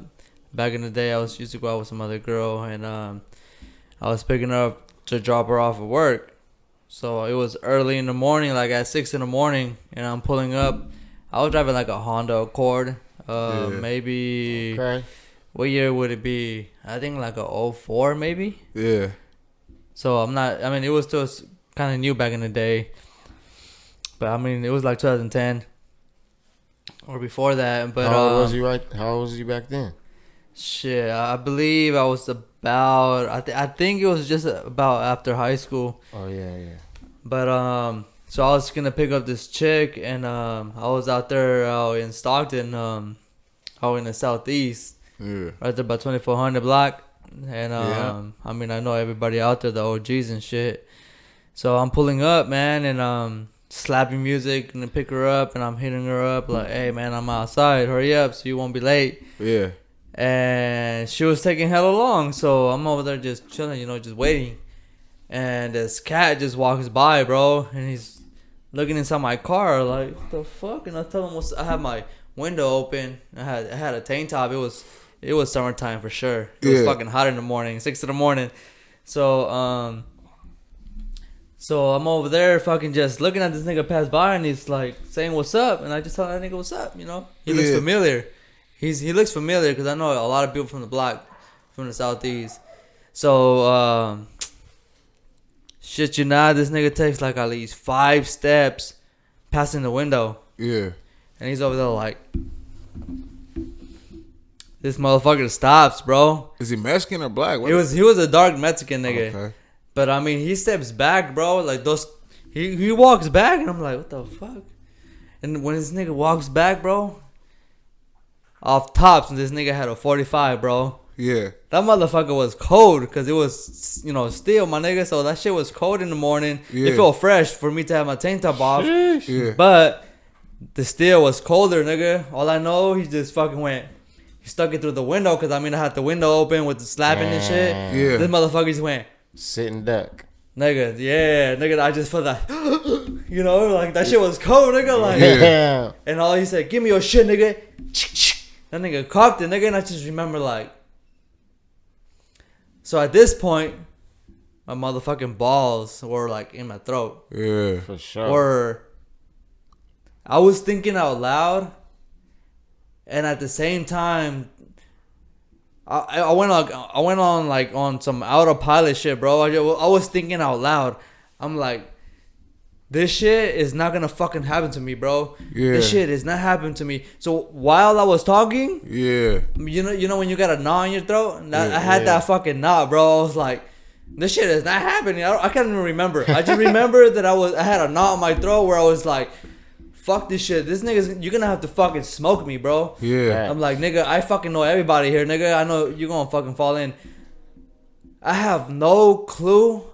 back in the day, I used to go out with some other girl, and I was picking her up to drop her off at work. So it was early in the morning, like at 6 in the morning, and I'm pulling up. I was driving like a Honda Accord, maybe, okay. What year would it be? I think like a 04 maybe. Yeah. So it was still kind of new back in the day, but it was like 2010. Or before that, but how old was you How old was you back then? Shit, I believe I was about. I think it was just about after high school. Oh yeah. But so I was gonna pick up this chick, and I was out there in Stockton, out in the southeast, right there by 2400 block, And I mean, I know everybody out there, the OGs and shit. So I'm pulling up, man, and slapping music and then pick her up, and I'm hitting her up like, hey, man, I'm outside. Hurry up so you won't be late. Yeah. And she was taking hella long, so I'm over there just chilling, just waiting. And this cat just walks by, bro, and he's looking inside my car like, what the fuck? And I tell him, I had my window open. I had a tank top. It was summertime for sure. It was fucking hot in the morning, 6 in the morning. So I'm over there fucking just looking at this nigga pass by, and he's like saying what's up, and I just tell that nigga what's up, He looks familiar. He looks familiar because I know a lot of people from the block, from the southeast. So shit you not, this nigga takes like at least 5 steps passing the window. Yeah. And he's over there like, this motherfucker stops, bro. Is he Mexican or black? He was a dark Mexican nigga. Okay. But I mean, he steps back, bro. Like he walks back, and I'm like, what the fuck? And when this nigga walks back, bro, off tops, and this nigga had a 45, bro. Yeah. That motherfucker was cold because it was, steel, my nigga. So that shit was cold in the morning. Yeah. It felt fresh for me to have my tank top off. Yeah. But the steel was colder, nigga. All I know, he just fucking went. He stuck it through the window because, I had the window open with the slapping and shit. Yeah. This motherfucker just went. Sitting duck. Nigga, yeah. Nigga, I just felt that. Like that shit was cold, nigga. Like, yeah. And all he said, give me your shit, nigga. That nigga cocked it, nigga. And I just remember, like. So at this point, my motherfucking balls were like in my throat. Yeah, for sure. Or I was thinking out loud, and at the same time, I went on some autopilot shit, bro. I was thinking out loud. I'm like, this shit is not gonna fucking happen to me, bro. Yeah. This shit is not happening to me. So while I was talking, yeah, you know when you got a knot in your throat, I had that fucking knot, bro. I was like, this shit is not happening. I can't even remember. I just remember that I had a knot in my throat where I was like, fuck this shit. This nigga's, you're gonna have to fucking smoke me, bro. Yeah. I'm like, nigga, I fucking know everybody here, nigga. I know you're gonna fucking fall in. I have no clue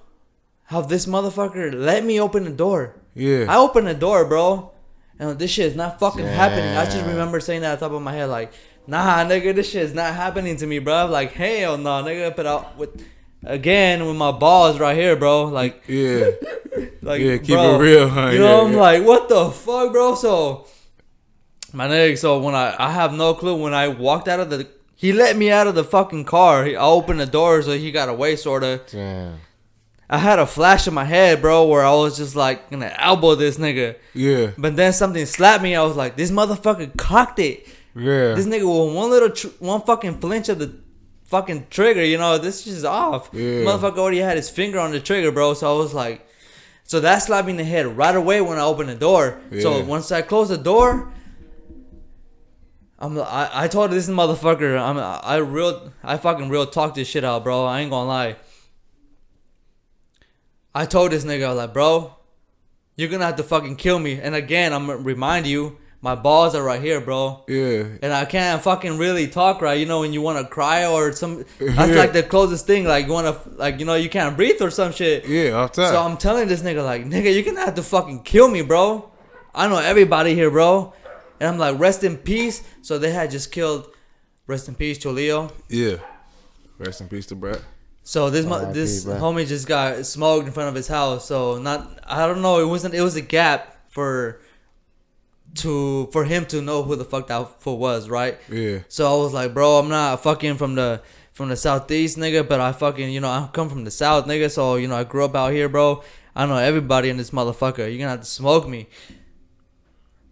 how this motherfucker let me open the door. Yeah. I opened the door, bro. And this shit is not fucking happening. I just remember saying that at the top of my head, like, nah, nigga, this shit is not happening to me, bro. I'm like, hell no, nigga. But with my balls right here, bro. Like, yeah. Like, yeah, keep it real, huh? I'm like, what the fuck, bro? So, my nigga, so when I have no clue. When I walked out of he let me out of the fucking car. I opened the door, so he got away, sort of. Damn. I had a flash in my head, bro, where I was just like gonna elbow this nigga. Yeah. But then something slapped me. I was like, this motherfucker cocked it. Yeah. This nigga with one fucking flinch of the fucking trigger, this shit is off. Yeah. Motherfucker already had his finger on the trigger, bro. So I was like, so that slapped me in the head right away when I opened the door. Yeah. So once I closed the door, I told this motherfucker, I fucking real talk this shit out, bro. I ain't gonna lie. I told this nigga, I was like, bro, you're gonna have to fucking kill me. And again, I'm gonna remind you, my balls are right here, bro. Yeah. And I can't fucking really talk right, when you wanna cry or some. That's like the closest thing, like you wanna, like, you can't breathe or some shit. Yeah, off top. So I'm telling this nigga, like, nigga, you're gonna have to fucking kill me, bro. I know everybody here, bro. And I'm like, rest in peace. So they had just killed, rest in peace, Cholillo. Yeah. Rest in peace to Brett. So this homie just got smoked in front of his house. So I don't know. It was a gap for him to know who the fuck that fool was, right? Yeah. So I was like, bro, I'm not fucking from the southeast, nigga, but I fucking, I come from the south, nigga. So I grew up out here, bro. I know everybody in this motherfucker. You're gonna have to smoke me.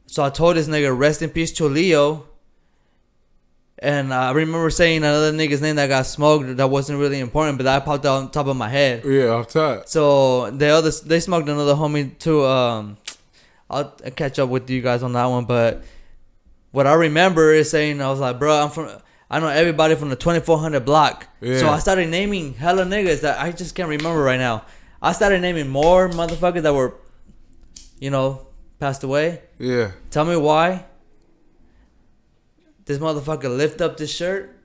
So I told this nigga, rest in peace, Cholillo. And I remember saying another nigga's name that got smoked that wasn't really important, but that popped out on top of my head. Yeah, off top. So they smoked another homie too. I'll catch up with you guys on that one. But what I remember is saying, I was like, bro, I know everybody from the 2400 block. Yeah. So I started naming hella niggas that I just can't remember right now. I started naming more motherfuckers that were, passed away. Yeah. Tell me why. This motherfucker lift up this shirt,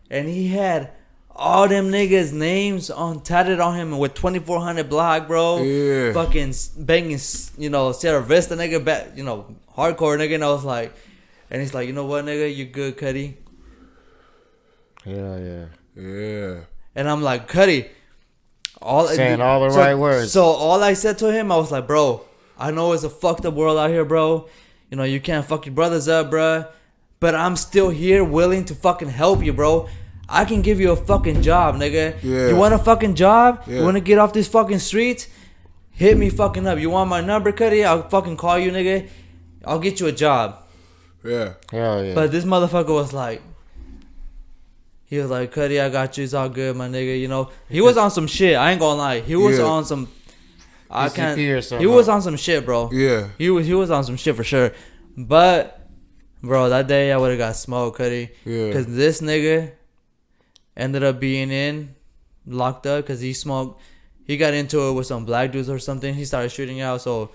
and he had all them niggas names tatted on him with 2400 block, bro. Yeah. Fucking banging, Sierra Vista nigga back, hardcore nigga. And I was like, and he's like, you know what, nigga, you good, Cuddy? Yeah. And I'm like, Cuddy, saying all the right words. So all I said to him, I was like, bro, I know it's a fucked up world out here, bro. You can't fuck your brothers up, bro. But I'm still here willing to fucking help you, bro. I can give you a fucking job, nigga. Yeah. You want a fucking job? Yeah. You want to get off these fucking streets? Hit me fucking up. You want my number, Cuddy? I'll fucking call you, nigga. I'll get you a job. Yeah. Hell yeah. But this motherfucker was like, Cuddy, I got you. It's all good, my nigga. He was on some shit. I ain't gonna lie. He was on some. I can't. He was on some shit, bro. Yeah. He was on some shit for sure. But, bro, that day I would have got smoked, Cuddy. Yeah. Because this nigga ended up being locked up because he smoked. He got into it with some black dudes or something. He started shooting out, so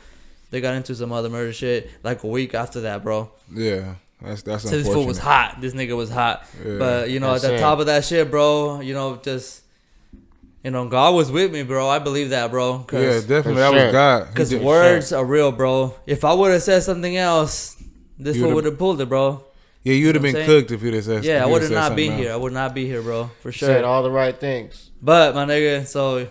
they got into some other murder shit like a week after that, bro. Yeah, that's so unfortunate. this fool was hot. This nigga was hot. Yeah, but at the top of that shit, bro, just God was with me, bro. I believe that, bro. Yeah, definitely, that was God. Because words are real, bro. If I would have said something else, this fool would have pulled it, bro. Yeah, you'd have been cooked if you'd have said. Yeah, I would have not been here. I would not be here, bro, for sure. Said all the right things. But my nigga, so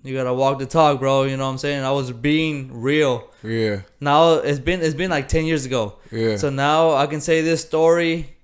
you gotta walk the talk, bro. You know what I'm saying? I was being real. Yeah. Now it's been like 10 years ago. Yeah. So now I can say this story,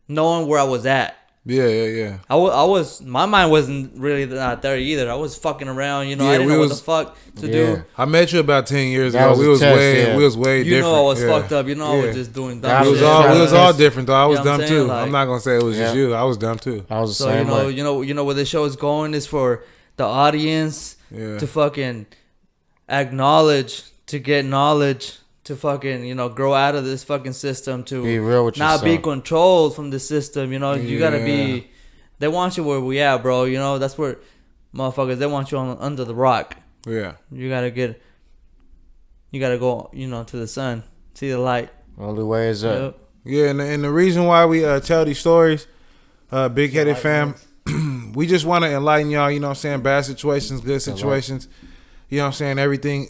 knowing where I was at. Yeah. My mind wasn't really not there either. I was fucking around, I didn't know what the fuck to do. I met you about 10 years That ago. was we was test, way different. I was fucked up. I was just doing dumb We shit. was all different though. I was dumb too. Like, I'm not gonna say it was just you. I was dumb too. I was the so same way. you know where the show is going is for the audience to fucking acknowledge, to get knowledge, to fucking grow out of this fucking system, to be real with not yourself. be controlled from the system. You gotta be. They want you where we at, bro. That's where motherfuckers. They want you under the rock. Yeah. You gotta go. To the sun, see the light. Only way is up. Yep. Yeah, and the reason why we tell these stories, Big Headed Fam, we just want to enlighten y'all. You know what I'm saying? Bad situations, good situations. You know what I'm saying? Everything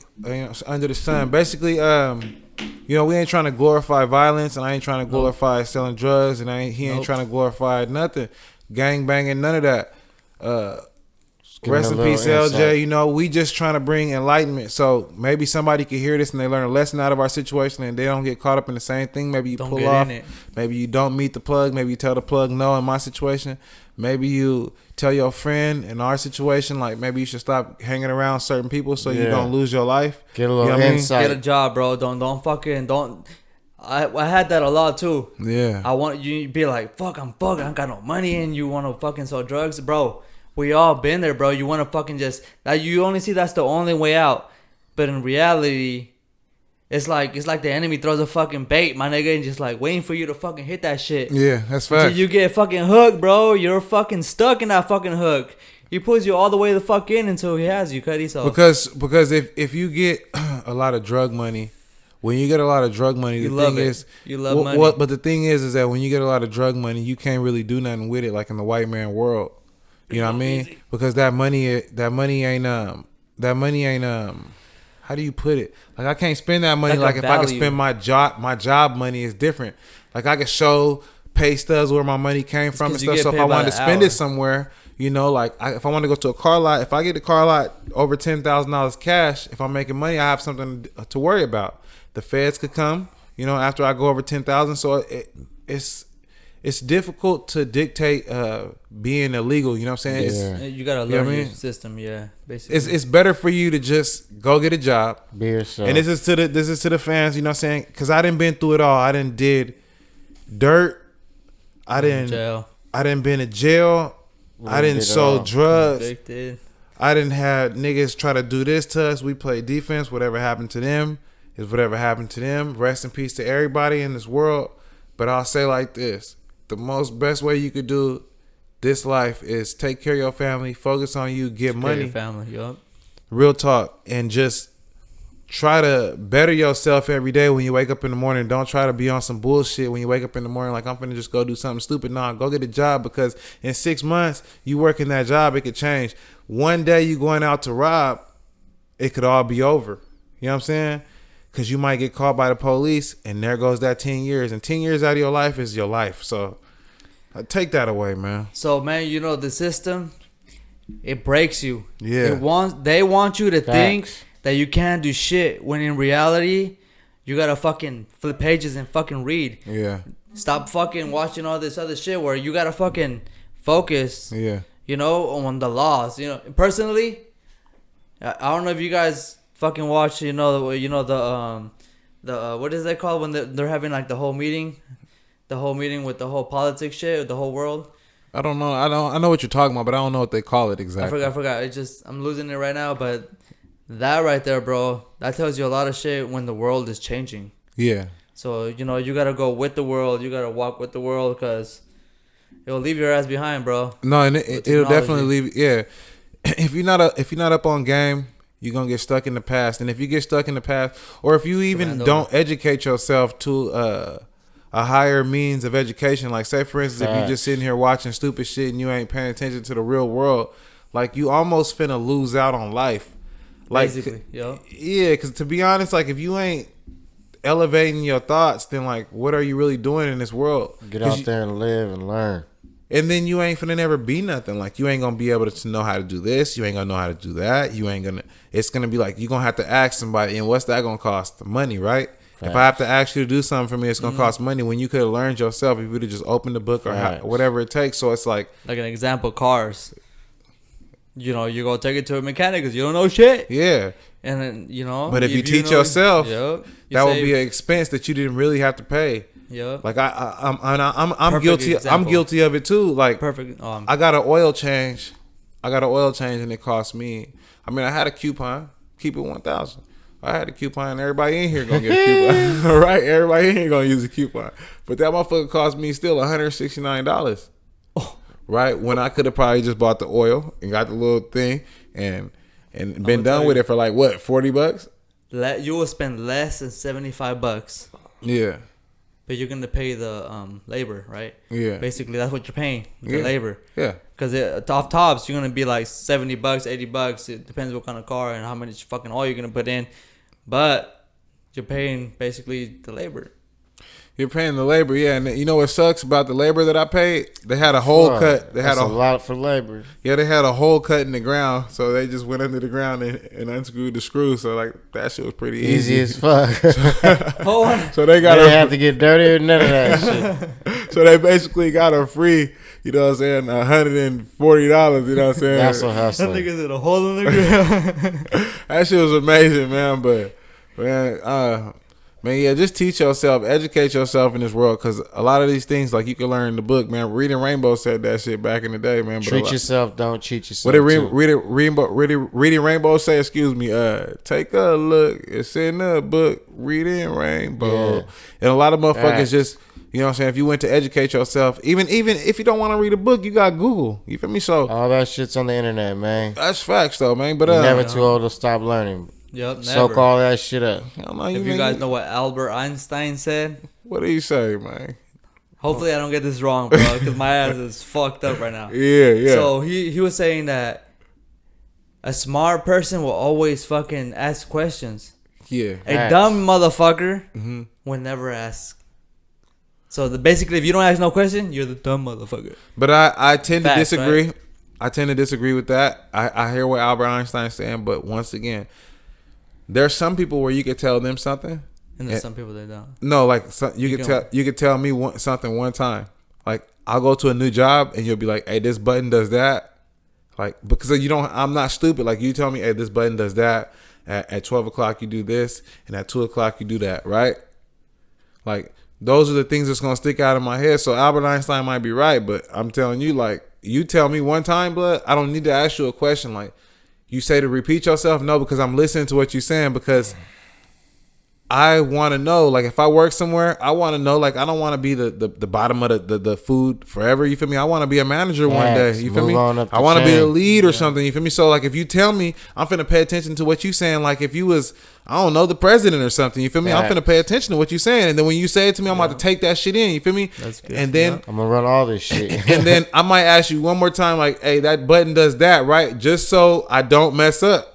under the sun. Basically, we ain't trying to glorify violence, and I ain't trying to glorify selling drugs, and he ain't trying to glorify nothing, gang banging, none of that. Rest in peace, LJ. We just trying to bring enlightenment. So maybe somebody could hear this and they learn a lesson out of our situation and they don't get caught up in the same thing. Maybe you pull off. Maybe you don't meet the plug. Maybe you tell the plug no in my situation. Maybe you tell your friend in our situation, like maybe you should stop hanging around certain people so you don't lose your life. Get a little insight. Get a job, bro. Don't. I had that a lot too. Yeah. I want you to be like, fuck, I got no money and you want to fucking sell drugs, bro. We all been there, bro. You want to fucking just you only see that's the only way out, but in reality, it's like the enemy throws a fucking bait, my nigga, and just like waiting for you to fucking hit that shit. Yeah, that's fact. Until you get fucking hooked, bro. You're fucking stuck in that fucking hook. He pulls you all the way the fuck in until he has you, Cuddy. So because if you get a lot of drug money. When you get a lot of drug money, you love money. But the thing is that when you get a lot of drug money, you can't really do nothing with it, like in the white man world. You know what I mean? Easy. Because that money ain't how do you put it? Like I can't spend that money like if I can spend my job money is different. Like I can show pay stubs where my money came from and stuff. So if I wanted to spend it somewhere, if I want to go to a car lot, if I get the car lot over $10,000 cash, if I'm making money, I have something to worry about. The feds could come, after I go over 10,000. So it's difficult to dictate being illegal. You know what I'm saying? You gotta learn your system. Yeah, basically. It's better for you to just go get a job. Be yourself. And this is to the fans. You know what I'm saying? Because I done been through it all. I done did dirt. I done been to jail. I didn't sold drugs. Convicted. I didn't have niggas try to do this to us. We play defense. Whatever happened to them is whatever happened to them. Rest in peace to everybody in this world. But I'll say like this. The best way you could do this life is take care of your family, focus on you, get money. Your family, yup. Real talk. And just try to better yourself every day when you wake up in the morning. Don't try to be on some bullshit when you wake up in the morning like I'm finna just go do something stupid. Nah, go get a job, because in 6 months you working that job, it could change. One day you going out to rob, it could all be over. You know what I'm saying? Because you might get caught by the police, and there goes that 10 years. And 10 years out of your life is your life. So take that away, man. So, man, you know, the system, it breaks you. Yeah. They want you to think that you can't do shit, when in reality, you gotta fucking flip pages and fucking read. Yeah. Stop fucking watching all this other shit where you gotta fucking focus. Yeah. You know, on the laws. You know, personally, I don't know if you guys fucking watch. You know the what is that called when they're having like the whole meeting with the whole politics shit, the whole world. I don't know. I know what you're talking about, but I don't know what they call it exactly. I forgot. I'm losing it right now, but that right there, bro, that tells you a lot of shit when the world is changing. Yeah. So, you know, you gotta go with the world. You gotta walk with the world, because it'll leave your ass behind, bro. No, and it'll definitely leave. Yeah. If you're not up on game, you're gonna get stuck in the past. And if you get stuck in the past, or if you even don't educate yourself to a higher means of education, like say for instance, if you're just sitting here watching stupid shit and you ain't paying attention to the real world, like you almost finna lose out on life. Like, basically, yeah, because to be honest, like if you ain't elevating your thoughts, then like what are you really doing in this world? Get out there and live and learn. And then you ain't finna never be nothing. Like you ain't gonna be able to know how to do this. You ain't gonna know how to do that. It's gonna be like you gonna have to ask somebody, and what's that gonna cost? Money, right? Facts. If I have to ask you to do something for me, it's gonna cost money. When you could have learned yourself, if you would have just opened the book or whatever it takes. So it's like an example, cars. You know, you go take it to a mechanic because you don't know shit. Yeah. And then, you know. But if you teach yourself, that would be an expense that you didn't really have to pay. Yeah. Like I'm guilty. Example. I'm guilty of it too. Like perfect. I got an oil change. And it cost me. I mean, I had a coupon. Keep it 1,000. I had a coupon. Everybody in here gonna get a coupon. All right. Everybody in here gonna use a coupon. But that motherfucker cost me still $169. Right, when I could have probably just bought the oil and got the little thing and been done with it for like what, $40? You will spend less than $75. Yeah, but you're gonna pay the labor, right? Yeah, basically that's what you're paying, the labor. Yeah, because off tops you're gonna be like $70, $80. It depends what kind of car and how much fucking oil you're gonna put in, but you're paying basically the labor. You're paying the labor, yeah. And you know what sucks about the labor that I paid? They had a hole cut. They had a lot for labor. Yeah, they had a hole cut in the ground, so they just went under the ground and unscrewed the screw. So like that shit was pretty easy as fuck. So they got. They have to get dirty or none of that shit. So they basically got her free. You know what I'm saying? $140. You know what I'm saying? That's what hustling. That nigga's in a hole in the ground. That shit was amazing, man. But man, yeah, just teach yourself, educate yourself in this world, because a lot of these things, like you can learn in the book, man. Reading Rainbow said that shit back in the day, man. But treat yourself, don't cheat yourself. What did Reading Rainbow say? Excuse me. Take a look. It's in the book. Reading Rainbow. Yeah. And a lot of motherfuckers just, you know what I'm saying? If you went to educate yourself, even if you don't want to read a book, you got Google. You feel me? So all that shit's on the internet, man. That's facts, though, man. But you're never too old to stop learning. Yep, never. Soak all that shit up. If you guys know what Albert Einstein said. What did he say, man? Hopefully I don't get this wrong, bro, because my ass is fucked up right now. Yeah. So he was saying that a smart person will always fucking ask questions. Yeah. A dumb motherfucker will never ask. So basically, if you don't ask no question, you're the dumb motherfucker. But I tend to disagree. Right? I tend to disagree with that. I hear what Albert Einstein's saying, but once again, there's some people where you could tell them something, and there's some people that don't. No, like you could tell me something one time. Like I'll go to a new job and you'll be like, "Hey, this button does that." Like because I'm not stupid. Like you tell me, "Hey, this button does that." At 12 o'clock you do this, and at 2 o'clock you do that, right? Like those are the things that's gonna stick out of my head. So Albert Einstein might be right, but I'm telling you, like you tell me one time, blood, I don't need to ask you a question. Like. You say to repeat yourself? No, because I'm listening to what you're saying, because I want to know, like, if I work somewhere, I want to know, like, I don't want to be the bottom of the food forever. You feel me? I want to be a manager one day. You feel me? I want to be the lead or something. You feel me? So, like, if you tell me, I'm finna pay attention to what you saying. Like, if you was, I don't know, the president or something. You feel me? I'm finna pay attention to what you saying. And then when you say it to me, I'm about to take that shit in. You feel me? That's good. And then I'm gonna run all this shit. and then I might ask you one more time, like, hey, that button does that, right? Just so I don't mess up.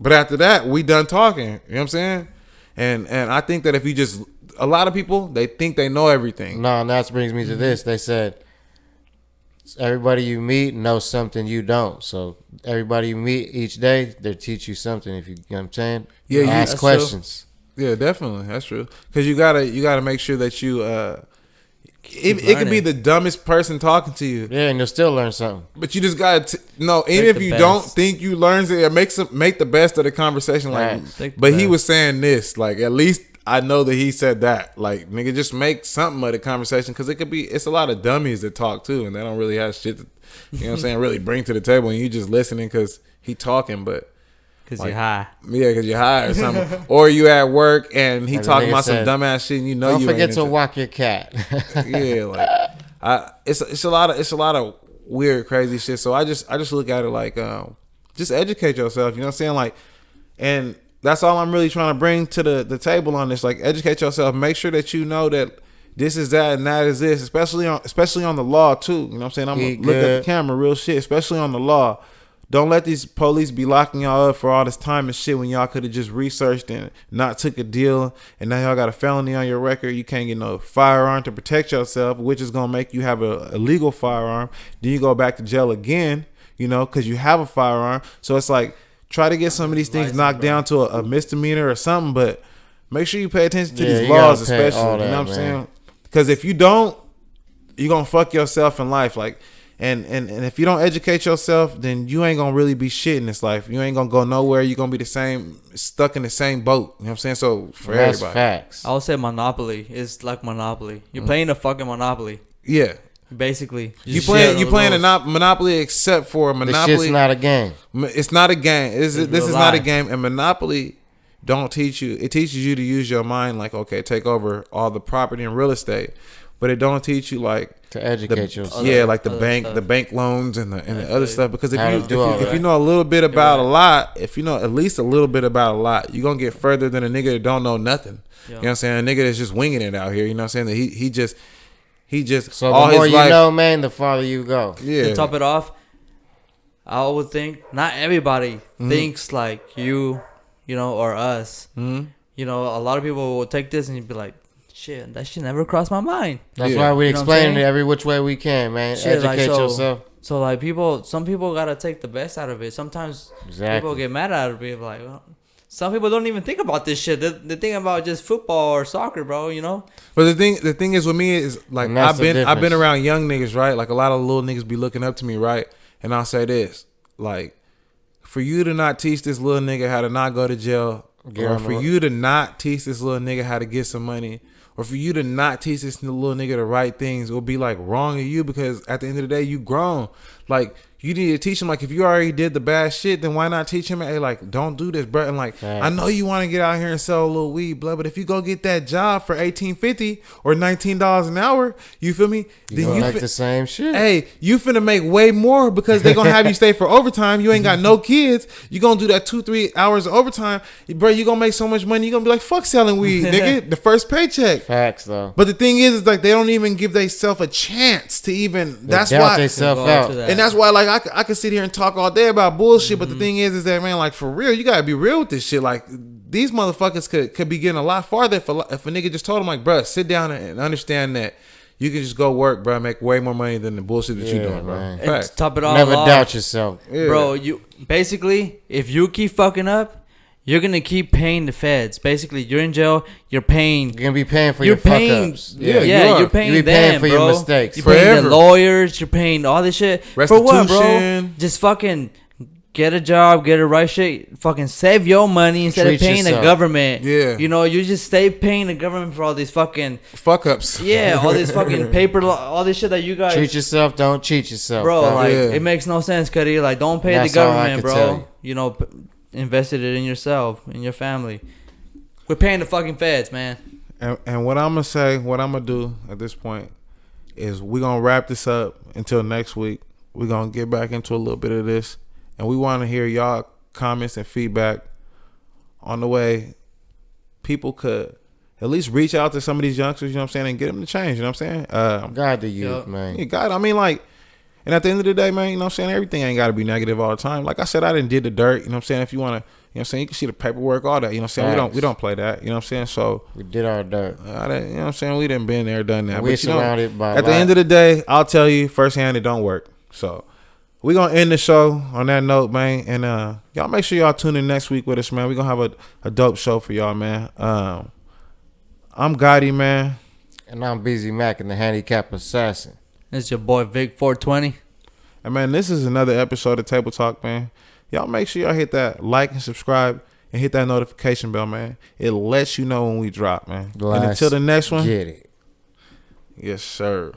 But after that, we done talking. You know what I'm saying? And I think that if you just, a lot of people, they think they know everything. No, and that brings me to this. They said everybody you meet knows something you don't. So everybody you meet each day, they teach you something. If you know what I'm saying, Yeah, you ask questions. True. Yeah, definitely, that's true. Because you gotta make sure that you it could be the dumbest person talking to you. Yeah, and you'll still learn something. But you just gotta even if you don't think you learn it, make the best of the conversation. Like, but he was saying this. Like, at least I know that he said that. Like, nigga, just make something of the conversation, because it's a lot of dummies that talk too, and they don't really have shit to, you know what I'm saying, really bring to the table, and you just listening because he talking, but. Because you're high. Yeah, because you're high or something. Or you at work and he talking about some dumbass shit and you know don't you forget to walk your cat. Yeah, like it's a lot of weird, crazy shit. So I just look at it like just educate yourself, you know what I'm saying? Like, and that's all I'm really trying to bring to the table on this. Like, educate yourself, make sure that you know that this is that and that is this, especially on the law too. You know what I'm saying? I'm gonna look at the camera, real shit, especially on the law. Don't let these police be locking y'all up for all this time and shit when y'all could have just researched and not took a deal, and now y'all got a felony on your record. You can't get no firearm to protect yourself, which is going to make you have a illegal firearm. Then you go back to jail again, you know, because you have a firearm. So it's like, try to get some of these things knocked down to a misdemeanor or something, but make sure you pay attention to these laws, especially, you know what I'm saying? Because if you don't, you're going to fuck yourself in life. Like, And if you don't educate yourself, then you ain't gonna really be shit in this life. You ain't gonna go nowhere. You're gonna be the same, stuck in the same boat. You know what I'm saying? So for everybody, facts. I would say Monopoly. It's like Monopoly. You're playing a fucking Monopoly. Yeah, basically. You playing a Monopoly, except for Monopoly. This shit's not a game. It's not a game. This is not a game. And Monopoly don't teach you. It teaches you to use your mind. Like, okay, take over all the property and real estate. But it don't teach you, like, to educate yourself. Yeah, like the bank loans and the other stuff. Because if you know a little bit about a lot, if you know at least a little bit about a lot, you're gonna get further than a nigga that don't know nothing. You know what I'm saying? A nigga that's just winging it out here. You know what I'm saying? That he just so all the more his you life, know, man, the farther you go. Yeah. To top it off, I would think not everybody thinks like you know, or us. Mm-hmm. You know, a lot of people will take this and you'd be like, shit, that shit never crossed my mind. That's why we explain it every which way we can, man. Shit, educate yourself. So like some people gotta take the best out of it. Sometimes people get mad at it. Like, well, some people don't even think about this shit. They think about just football or soccer, bro. You know. But the thing is with me is like I've been around young niggas, right? Like a lot of little niggas be looking up to me, right? And I'll say this, like, for you to not teach this little nigga how to not go to jail, or for you to not teach this little nigga how to get some money, or for you to not teach this little nigga the right things, will be like wrong of you, because at the end of the day, you grown. Like, you need to teach him, like, if you already did the bad shit, then why not teach him, hey, like, don't do this, bro. And like, I know you want to get out here and sell a little weed, blood, but if you go get that job for $18.50 or $19 an hour, you feel me? Then you like the same shit. Hey, you finna make way more, because they gonna have you stay for overtime. You ain't got no kids. You gonna do that 2-3 hours of overtime, bro. You gonna make so much money. You gonna be like, fuck selling weed, nigga. The first paycheck. Facts though. But the thing is like they don't even give themselves a chance to even. That's why. And that's why, like, I could sit here and talk all day about bullshit, but the thing is that, man, like, for real, you gotta be real with this shit. Like, these motherfuckers could be getting a lot farther if a nigga just told them, like, bro, sit down and understand that you can just go work, bro, make way more money than the bullshit that you're doing, bro. And top it all never off, doubt yourself, bro. You basically, if you keep fucking up, you're gonna keep paying the feds. Basically, you're in jail. You're paying. You're gonna be paying for your fuck ups. Yeah, you're paying them, paying for bro. your mistakes. You're paying the lawyers. You're paying all this shit. For what, bro? Just fucking get a job, get a right shit. Fucking save your money instead of paying the government. Yeah, you know, you just stay paying the government for all these fucking fuck ups. Yeah, all this fucking paper, all this shit that you guys treat yourself. Don't cheat yourself, bro. Like, it makes no sense, Cuddy. Like, don't pay the government, bro. You know. Invested it in yourself, in your family. We're paying the fucking feds, man. And what I'm gonna say, what I'm gonna do at this point is we're gonna wrap this up until next week. We're gonna get back into a little bit of this, and we want to hear y'all comments and feedback on the way people could at least reach out to some of these youngsters, you know what I'm saying, and get them to change, you know what I'm saying? God the youth, man. You got it. I mean, like, and at the end of the day, man, you know what I'm saying, everything ain't got to be negative all the time. Like I said, I didn't did the dirt, you know what I'm saying? If you want to, you know what I'm saying, you can see the paperwork, all that, you know what I'm saying? We don't play that, you know what I'm saying? So we did our dirt. You know what I'm saying? We done been there, done that. We But surrounded by at the end of the day, I'll tell you firsthand, it don't work. So we're going to end the show on that note, man. And y'all make sure y'all tune in next week with us, man. We're going to have a dope show for y'all, man. I'm GOTTI, man. And I'm BZMAC and the Handicap Assassin. It's your boy Vic 420. And man, this is another episode of Table Talk, man. Y'all make sure y'all hit that like and subscribe and hit that notification bell, man. It lets you know when we drop, man. And until the next one. Get it. Yes, sir.